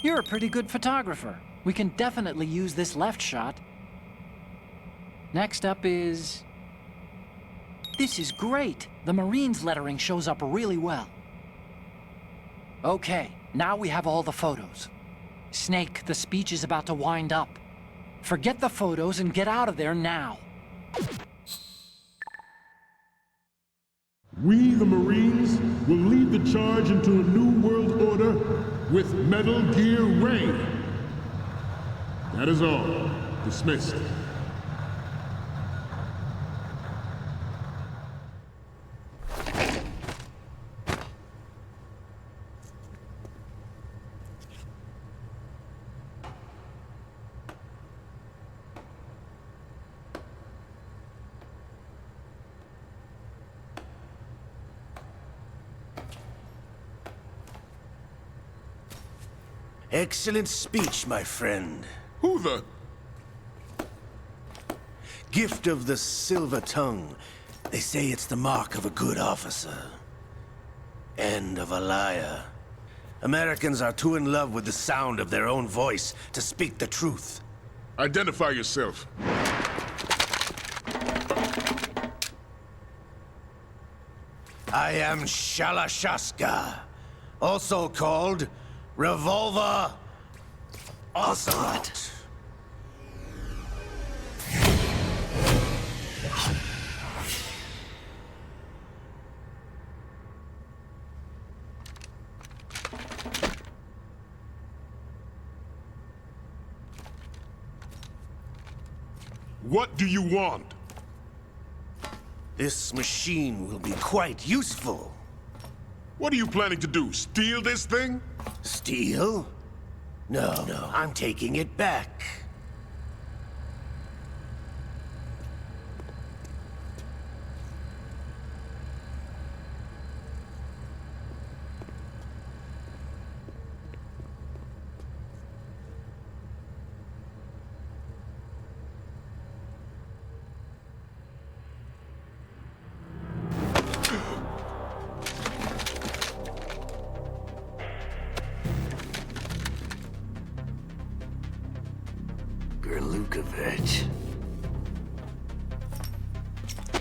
You're a pretty good photographer. We can definitely use this left shot. Next up is... This is great. The Marines lettering shows up really well. Okay, now we have all the photos. Snake, the speech is about to wind up. Forget the photos and get out of there now. We, the Marines, will lead the charge into a new world order with Metal Gear Ray. That is all. Dismissed. Excellent speech, my friend. Who the... Gift of the silver tongue. They say it's the mark of a good officer. And of a liar. Americans are too in love with the sound of their own voice to speak the truth. Identify yourself. I am Shalashaska, also called Revolver Ocelot. What do you want? This machine will be quite useful. What are you planning to do? Steal this thing? Steal? No, I'm taking it back.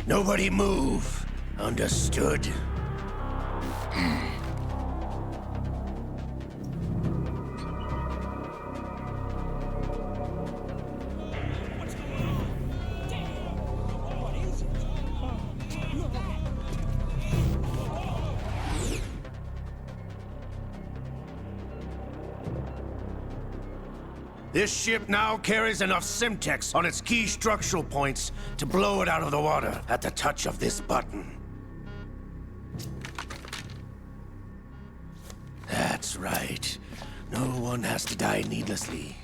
Nobody move. Understood? This ship now carries enough Simtex on its key structural points to blow it out of the water at the touch of this button. That's right. No one has to die needlessly.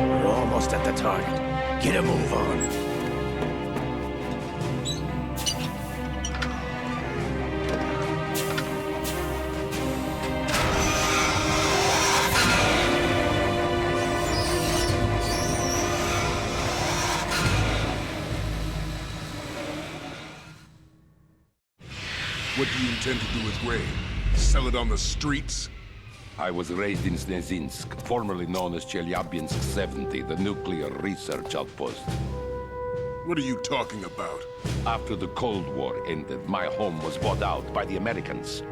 We're almost at the target. Get a move on. What do you intend to do with Ray? Sell it on the streets? I was raised in Snezinsk, formerly known as Chelyabinsk 70, the nuclear research outpost. What are you talking about? After the Cold War ended, my home was bought out by the Americans.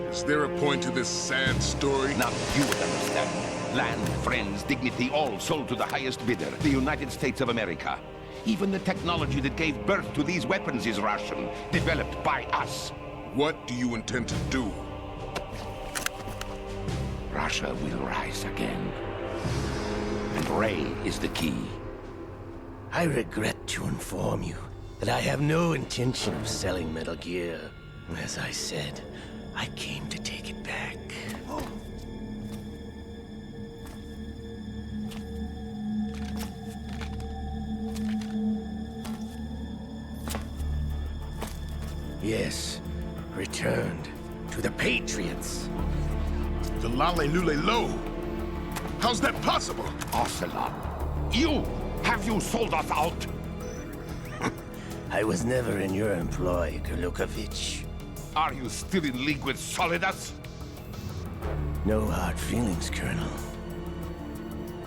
Is there a point to this sad story? Now you would understand. Land, friends, dignity, all sold to the highest bidder, the United States of America. Even the technology that gave birth to these weapons is Russian, developed by us. What do you intend to do? Russia will rise again. And Ray is the key. I regret to inform you that I have no intention of selling Metal Gear. As I said, I came to take it back. Yes, returned to the Patriots. The Lale Lule Lo? How's that possible? Ocelot, have you sold us out? I was never in your employ, Gurlukovich. Are you still in league with Solidas? No hard feelings, Colonel.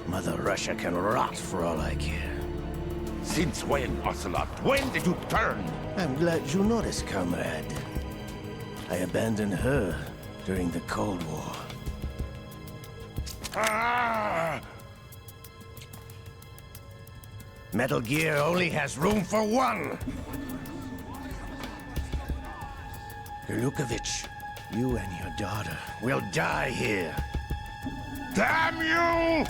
Mother Russia can rot for all I care. Since when, Ocelot? When did you turn? I'm glad you noticed, comrade. I abandoned her during the Cold War. Ah! Metal Gear only has room for one! Gurlukovich, you and your daughter will die here. Damn you!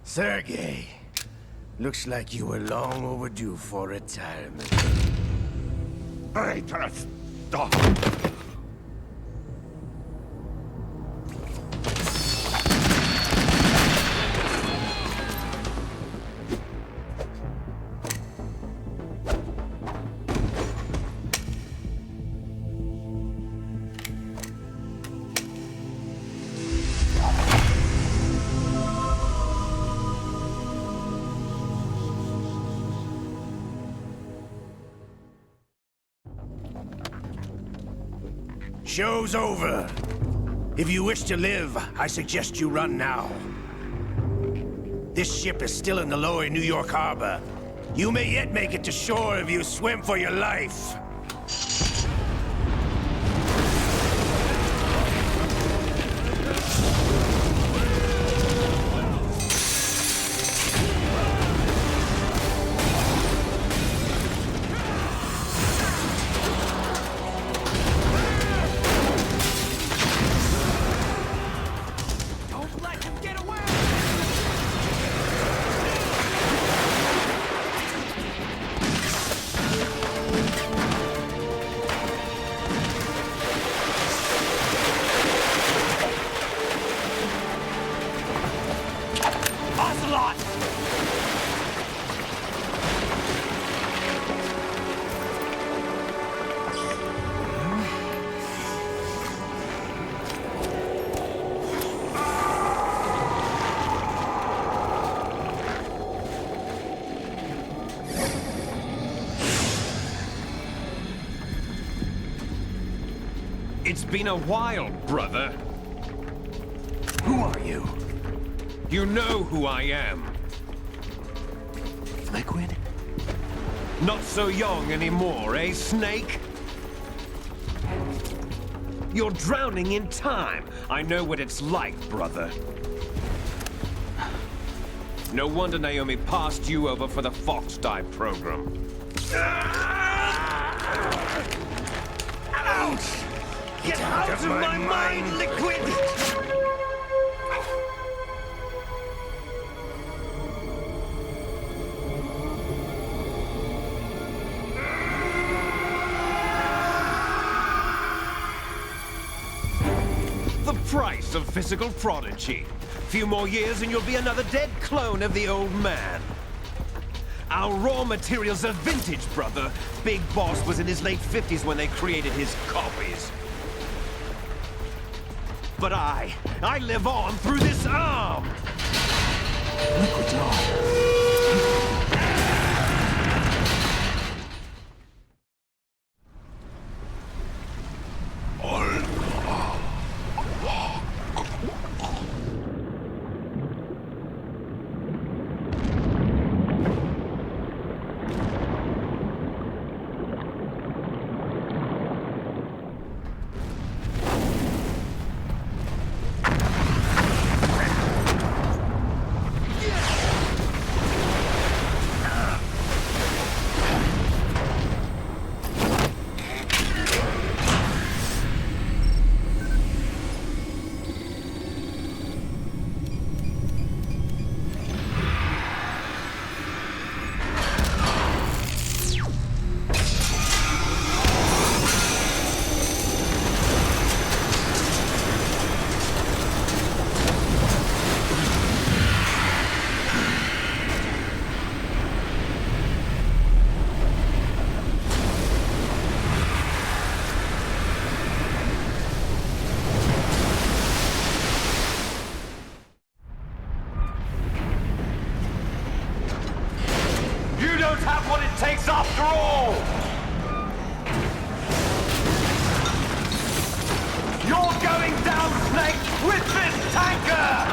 Sergei, Looks like you were long overdue for retirement. Traitorous dog! Show's over. If you wish to live, I suggest you run now. This ship is still in the lower New York harbor. You may yet make it to shore if you swim for your life. It's been a while, brother. Who are you? You know who I am. Liquid? Not so young anymore, eh, Snake? You're drowning in time. I know what it's like, brother. No wonder Naomi passed you over for the FOXHOUND program. Ouch! Get out of my mind, Liquid! The price of physical prodigy. Few more years and you'll be another dead clone of the old man. Our raw materials are vintage, brother. Big Boss was in his late 50s when they created his copies. But I live on through this arm! Liquid's on. Have what it takes after all! You're going down, Snake, with this tanker!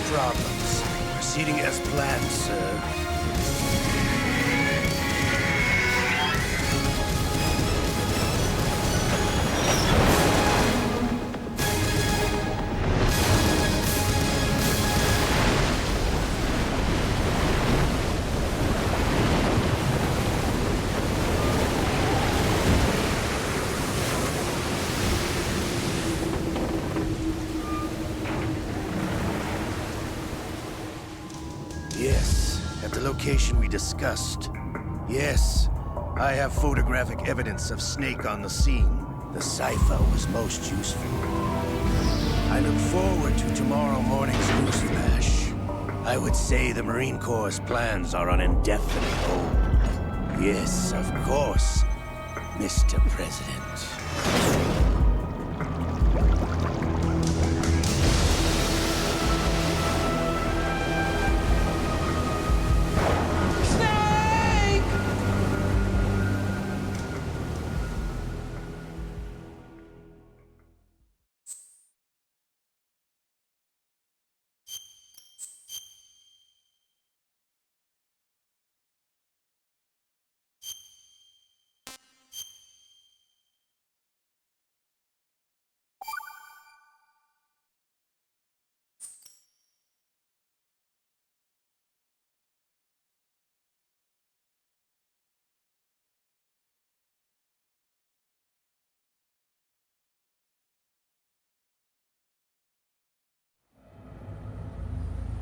problems. Proceeding as planned, sir. Yes, at the location we discussed. Yes, I have photographic evidence of Snake on the scene. The cipher was most useful. I look forward to tomorrow morning's news flash. I would say the Marine Corps' plans are on indefinite hold. Yes, of course, Mr. President.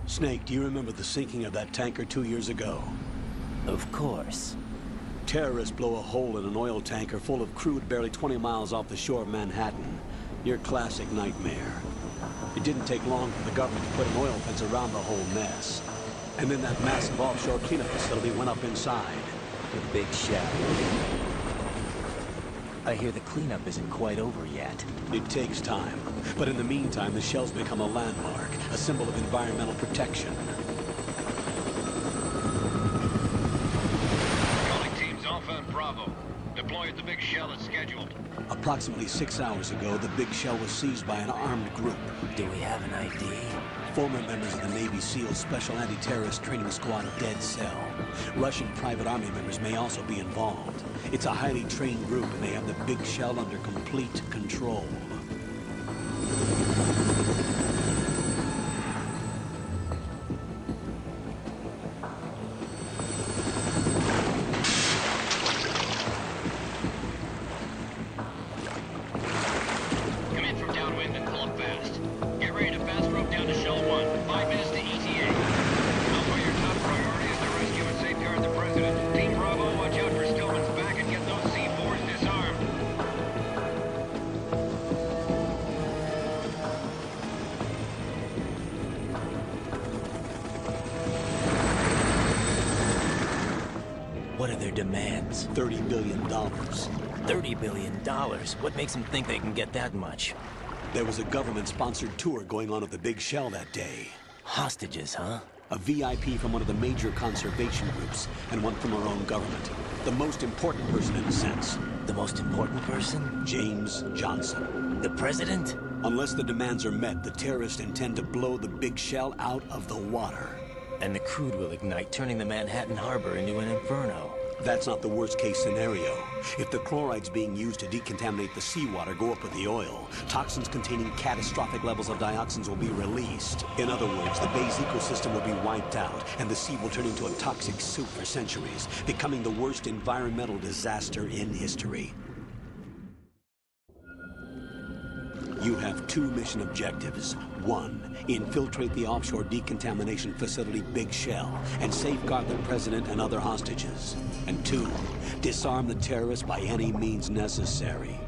Snake, do you remember the sinking of that tanker 2 years ago? Of course. Terrorists blow a hole in an oil tanker full of crude barely 20 miles off the shore of Manhattan. Your classic nightmare. It didn't take long for the government to put an oil fence around the whole mess. And then that massive offshore cleanup facility went up inside. The big shell. I hear the cleanup isn't quite over yet. It takes time. But in the meantime, the shell's become a landmark, a symbol of environmental protection. Calling teams Alpha and Bravo. Deploy at the big shell as scheduled. Approximately 6 hours ago, the big shell was seized by an armed group. Do we have an ID? Former members of the Navy SEAL Special Anti-Terrorist Training Squad Dead Cell. Russian private army members may also be involved. It's a highly trained group, and they have the big shell under complete control. Come in from downwind and pull up fast. Get ready to fast rope down to Shell 1. 5 minutes to ETA. Alpha, your top priority is to rescue and safeguard the President. Team Bravo, watch out for Stillman's back and get those C4s disarmed. What are their demands? $30 billion. $30 billion? What makes them think they can get that much? There was a government-sponsored tour going on at the big shell that day. Hostages, huh? A VIP from one of the major conservation groups, and one from our own government. The most important person in a sense. The most important person? James Johnson. The president? Unless the demands are met, the terrorists intend to blow the big shell out of the water. And the crude will ignite, turning the Manhattan Harbor into an inferno. That's not the worst-case scenario. If the chlorides being used to decontaminate the seawater go up with the oil, toxins containing catastrophic levels of dioxins will be released. In other words, the bay's ecosystem will be wiped out, and the sea will turn into a toxic soup for centuries, becoming the worst environmental disaster in history. You have 2 mission objectives. 1, infiltrate the offshore decontamination facility Big Shell and safeguard the president and other hostages. And 2, disarm the terrorists by any means necessary.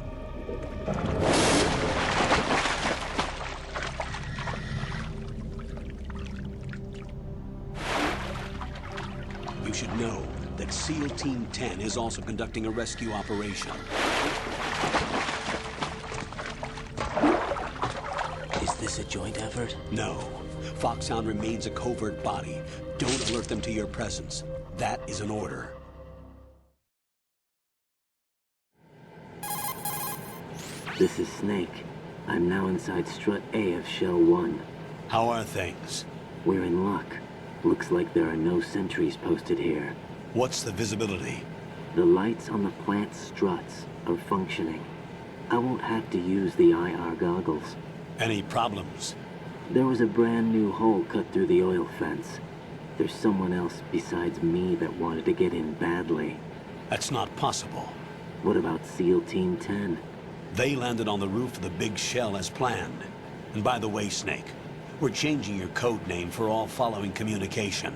You should know that SEAL Team 10 is also conducting a rescue operation. Is this a joint effort? No. FOXHOUND remains a covert body. Don't alert them to your presence. That is an order. This is Snake. I'm now inside Strut A of Shell 1. How are things? We're in luck. Looks like there are no sentries posted here. What's the visibility? The lights on the plant struts are functioning. I won't have to use the IR goggles. Any problems? There was a brand new hole cut through the oil fence. There's someone else besides me that wanted to get in badly. That's not possible. What about SEAL Team 10? They landed on the roof of the big shell as planned. And by the way, Snake, we're changing your code name for all following communication.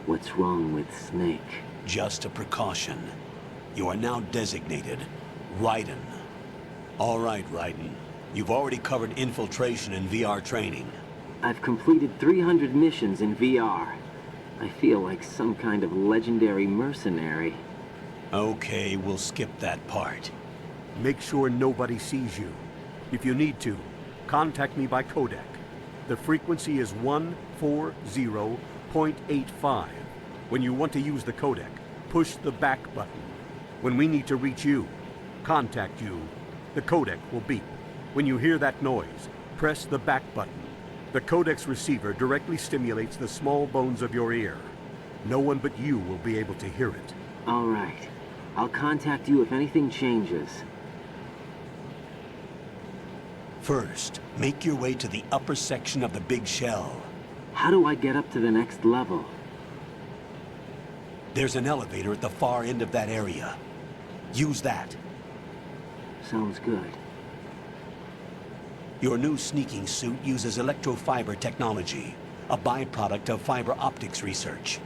What's wrong with Snake? Just a precaution. You are now designated Raiden. All right, Raiden. You've already covered infiltration and VR training. I've completed 300 missions in VR. I feel like some kind of legendary mercenary. Okay, we'll skip that part. Make sure nobody sees you. If you need to, contact me by codec. The frequency is 140.85. When you want to use the codec, push the back button. When we need to reach you, contact you, the codec will beep. When you hear that noise, press the back button. The codec's receiver directly stimulates the small bones of your ear. No one but you will be able to hear it. All right. I'll contact you if anything changes. First, make your way to the upper section of the big shell. How do I get up to the next level? There's an elevator at the far end of that area. Use that. Sounds good. Your new sneaking suit uses electrofiber technology, a byproduct of fiber optics research.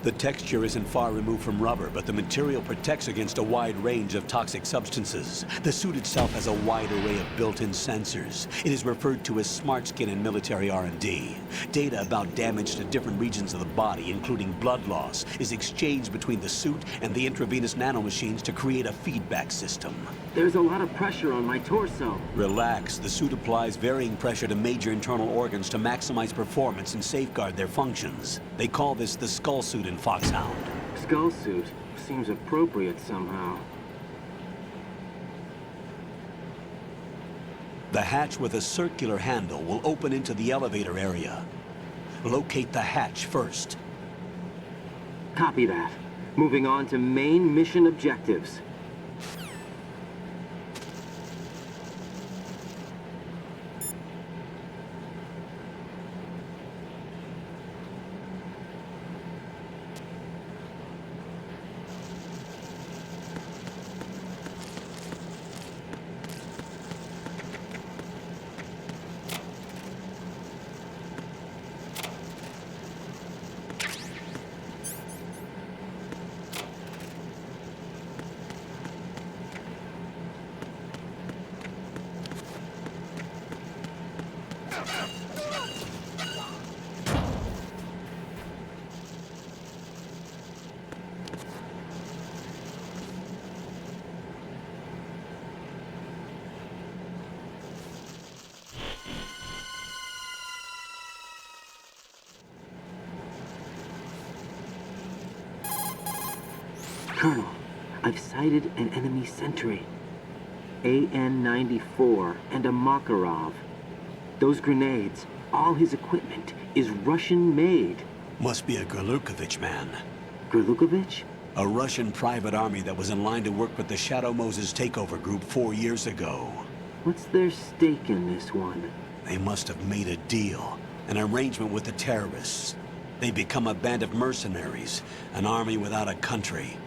The texture isn't far removed from rubber, but the material protects against a wide range of toxic substances. The suit itself has a wide array of built-in sensors. It is referred to as smart skin in military R&D. Data about damage to different regions of the body, including blood loss, is exchanged between the suit and the intravenous nanomachines to create a feedback system. There's a lot of pressure on my torso. Relax. The suit applies varying pressure to major internal organs to maximize performance and safeguard their functions. They call this the skull suit in FOXHOUND. Skull suit seems appropriate somehow. The hatch with a circular handle will open into the elevator area. Locate the hatch first. Copy that. Moving on to main mission objectives. Colonel, I've sighted an enemy sentry. AN-94 and a Makarov. Those grenades, all his equipment, is Russian-made. Must be a Gorlukovich man. Gorlukovich? A Russian private army that was in line to work with the Shadow Moses takeover group 4 years ago. What's their stake in this one? They must have made a deal, an arrangement with the terrorists. They become a band of mercenaries, an army without a country.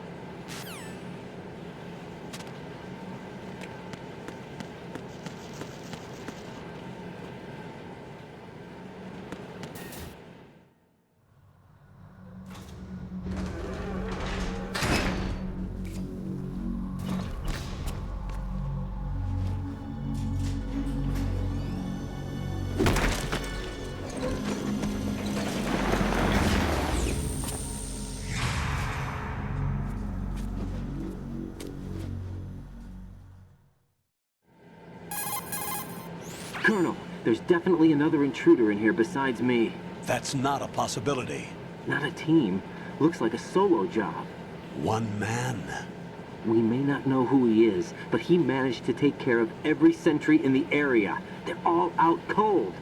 Colonel, there's definitely another intruder in here besides me. That's not a possibility. Not a team. Looks like a solo job. One man. We may not know who he is, but he managed to take care of every sentry in the area. They're all out cold.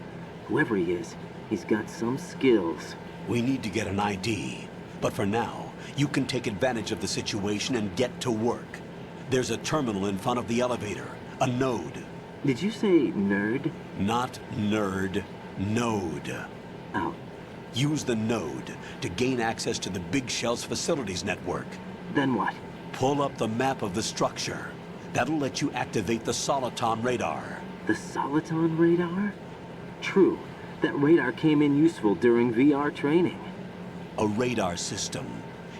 Whoever he is, he's got some skills. We need to get an ID. But for now, you can take advantage of the situation and get to work. There's a terminal in front of the elevator. A node. Did you say nerd? Not nerd. Node. Oh. Use the node to gain access to the Big Shell's facilities network. Then what? Pull up the map of the structure. That'll let you activate the Soliton radar. The Soliton radar? True. That radar came in useful during VR training. A radar system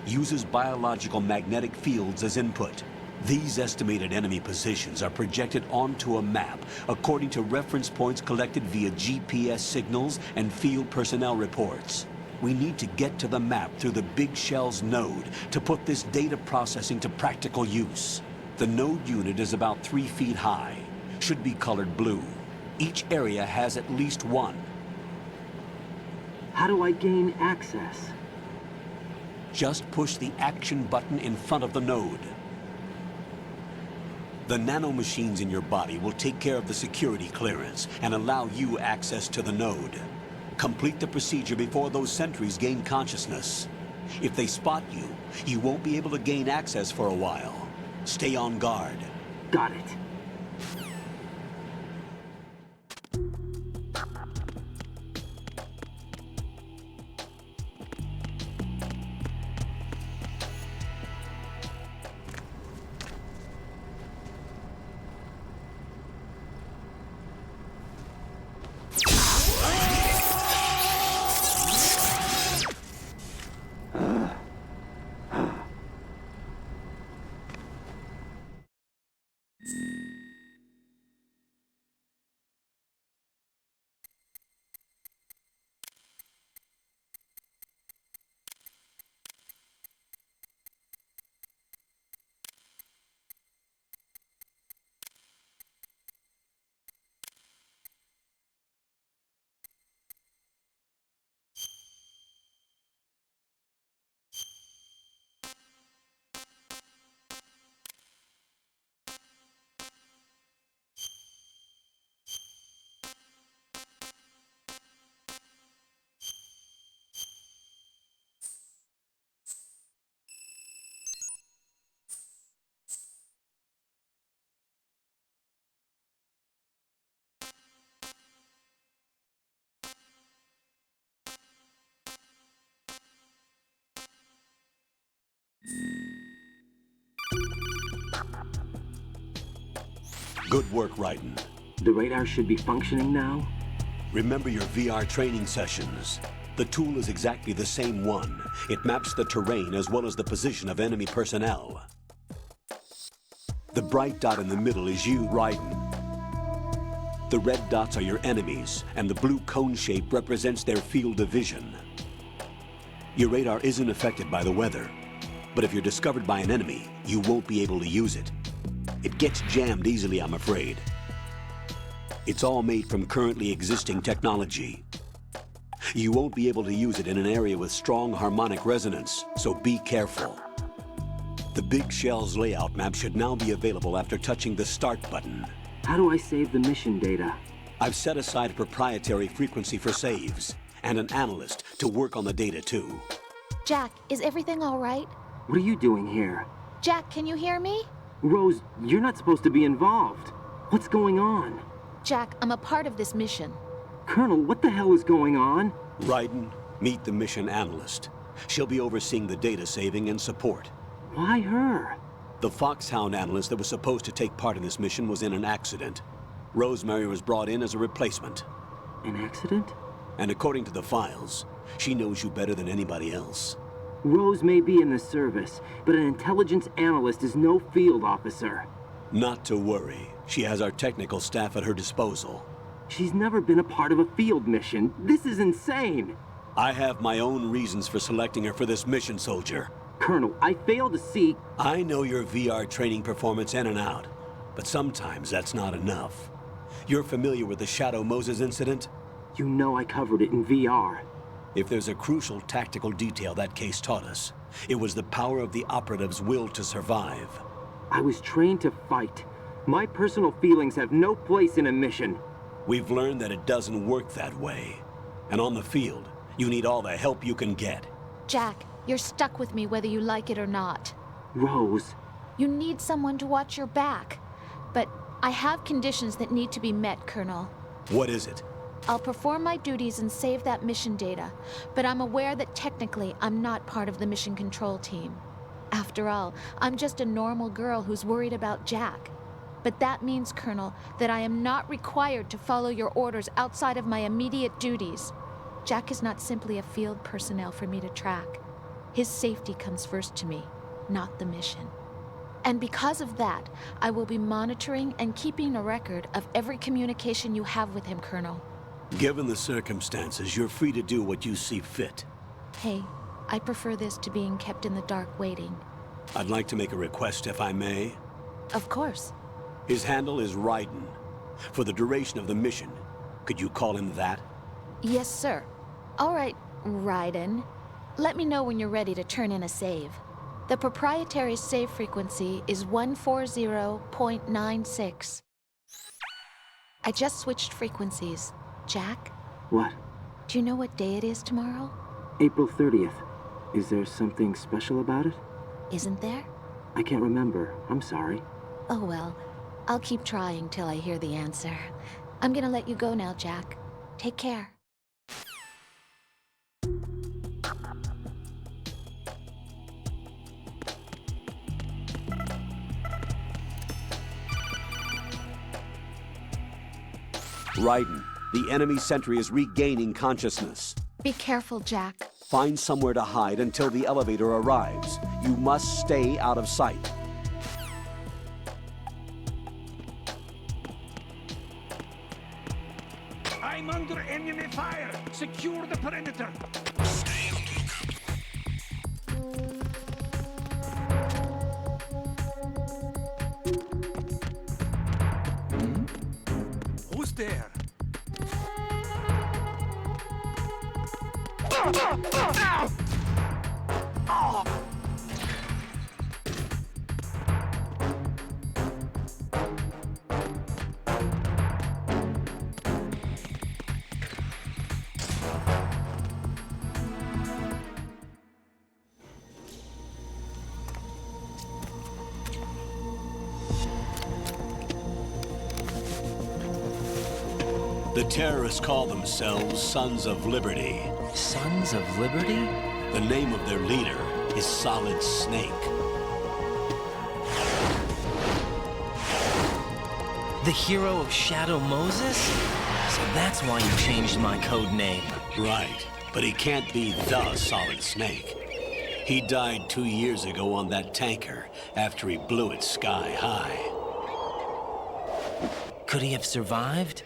uses biological magnetic fields as input. These estimated enemy positions are projected onto a map according to reference points collected via GPS signals and field personnel reports. We need to get to the map through the Big Shell's node to put this data processing to practical use. The node unit is about 3 feet high, should be colored blue. Each area has at least one. How do I gain access? Just push the action button in front of the node. The nanomachines in your body will take care of the security clearance and allow you access to the node. Complete the procedure before those sentries gain consciousness. If they spot you, you won't be able to gain access for a while. Stay on guard. Got it. Good work, Raiden. The radar should be functioning now? Remember your VR training sessions. The tool is exactly the same one. It maps the terrain as well as the position of enemy personnel. The bright dot in the middle is you, Raiden. The red dots are your enemies, and the blue cone shape represents their field of vision. Your radar isn't affected by the weather, but if you're discovered by an enemy, you won't be able to use it. It gets jammed easily, I'm afraid. It's all made from currently existing technology. You won't be able to use it in an area with strong harmonic resonance, so be careful. The Big Shell's layout map should now be available after touching the Start button. How do I save the mission data? I've set aside a proprietary frequency for saves, and an analyst to work on the data too. Jack, is everything all right? What are you doing here? Jack, can you hear me? Rose, you're not supposed to be involved. What's going on? Jack, I'm a part of this mission. Colonel, what the hell is going on? Raiden, meet the mission analyst. She'll be overseeing the data saving and support. Why her? The FOXHOUND analyst that was supposed to take part in this mission was in an accident. Rosemary was brought in as a replacement. An accident? And according to the files, she knows you better than anybody else. Rose may be in the service, but an intelligence analyst is no field officer. Not to worry. She has our technical staff at her disposal. She's never been a part of a field mission. This is insane. I have my own reasons for selecting her for this mission, soldier. Colonel, I fail to see... I know your VR training performance in and out, but sometimes that's not enough. You're familiar with the Shadow Moses incident? You know I covered it in VR. If there's a crucial tactical detail that case taught us, it was the power of the operative's will to survive. I was trained to fight. My personal feelings have no place in a mission. We've learned that it doesn't work that way. And on the field, you need all the help you can get. Jack, you're stuck with me whether you like it or not. Rose. You need someone to watch your back. But I have conditions that need to be met, Colonel. What is it? I'll perform my duties and save that mission data, but I'm aware that technically I'm not part of the mission control team. After all, I'm just a normal girl who's worried about Jack. But that means, Colonel, that I am not required to follow your orders outside of my immediate duties. Jack is not simply a field personnel for me to track. His safety comes first to me, not the mission. And because of that, I will be monitoring and keeping a record of every communication you have with him, Colonel. Given the circumstances, you're free to do what you see fit. Hey, I prefer this to being kept in the dark waiting. I'd like to make a request, if I may. Of course. His handle is Raiden. For the duration of the mission, could you call him that? Yes, sir. All right, Raiden. Let me know when you're ready to turn in a save. The proprietary save frequency is 140.96. I just switched frequencies. Jack? What? Do you know what day it is tomorrow? April 30th. Is there something special about it? Isn't there? I can't remember. I'm sorry. Oh well, I'll keep trying till I hear the answer. I'm gonna let you go now, Jack. Take care. Raiden, the enemy sentry is regaining consciousness. Be careful, Jack. Find somewhere to hide until the elevator arrives. You must stay out of sight. I'm under enemy fire! Secure the perimeter! Stay on the lookout. Who's there? The terrorists call themselves Sons of Liberty. Sons of Liberty? The name of their leader is Solid Snake. The hero of Shadow Moses? So that's why you changed my code name. Right, but he can't be the Solid Snake. He died 2 years ago on that tanker after he blew it sky high. Could he have survived?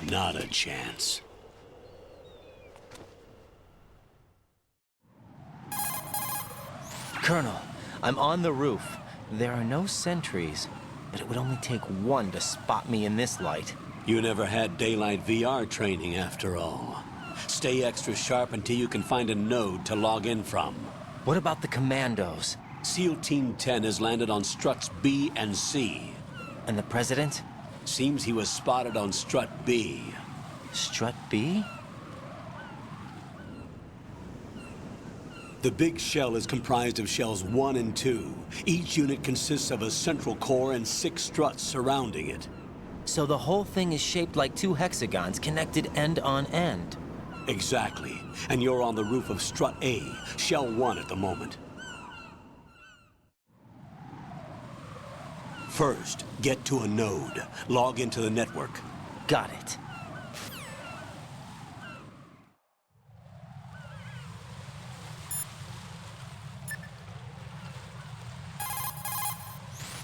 Not a chance. Colonel, I'm on the roof. There are no sentries, but it would only take one to spot me in this light. You never had daylight VR training after all. Stay extra sharp until you can find a node to log in from. What about the commandos? SEAL Team 10 has landed on struts B and C. And the president? Seems he was spotted on strut B. Strut B? The big shell is comprised of shells 1 and 2. Each unit consists of a central core and 6 struts surrounding it. So the whole thing is shaped like 2 hexagons connected end on end. Exactly. And you're on the roof of strut A, shell 1 at the moment. First, get to a node. Log into the network. Got it.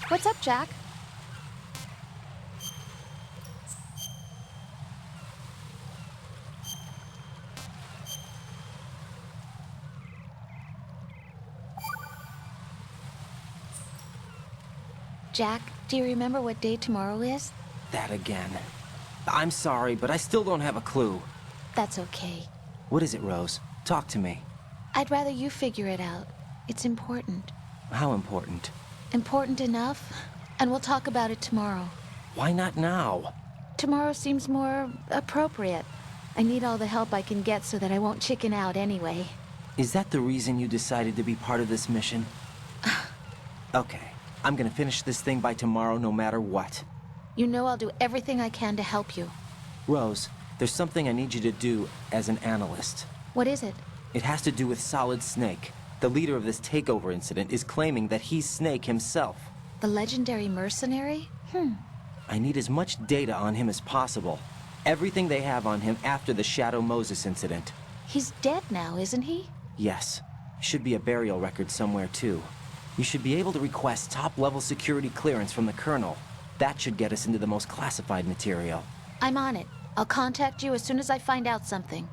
What's up, Jack? Jack, do you remember what day tomorrow is? That again. I'm sorry, but I still don't have a clue. That's okay. What is it, Rose? Talk to me. I'd rather you figure it out. It's important. How important? Important enough, and we'll talk about it tomorrow. Why not now? tomorrow seems more appropriate. I need all the help I can get so that I won't chicken out anyway. Is that the reason you decided to be part of this mission? Okay, I'm gonna finish this thing by tomorrow no matter what. You know I'll do everything I can to help you. Rose, there's something I need you to do as an analyst. What is it? It has to do with Solid Snake. The leader of this takeover incident is claiming that he's Snake himself. The legendary mercenary? I need as much data on him as possible. Everything they have on him after the Shadow Moses incident. He's dead now, isn't he? Yes. Should be a burial record somewhere, too. You should be able to request top-level security clearance from the Colonel. That should get us into the most classified material. I'm on it. I'll contact you as soon as I find out something.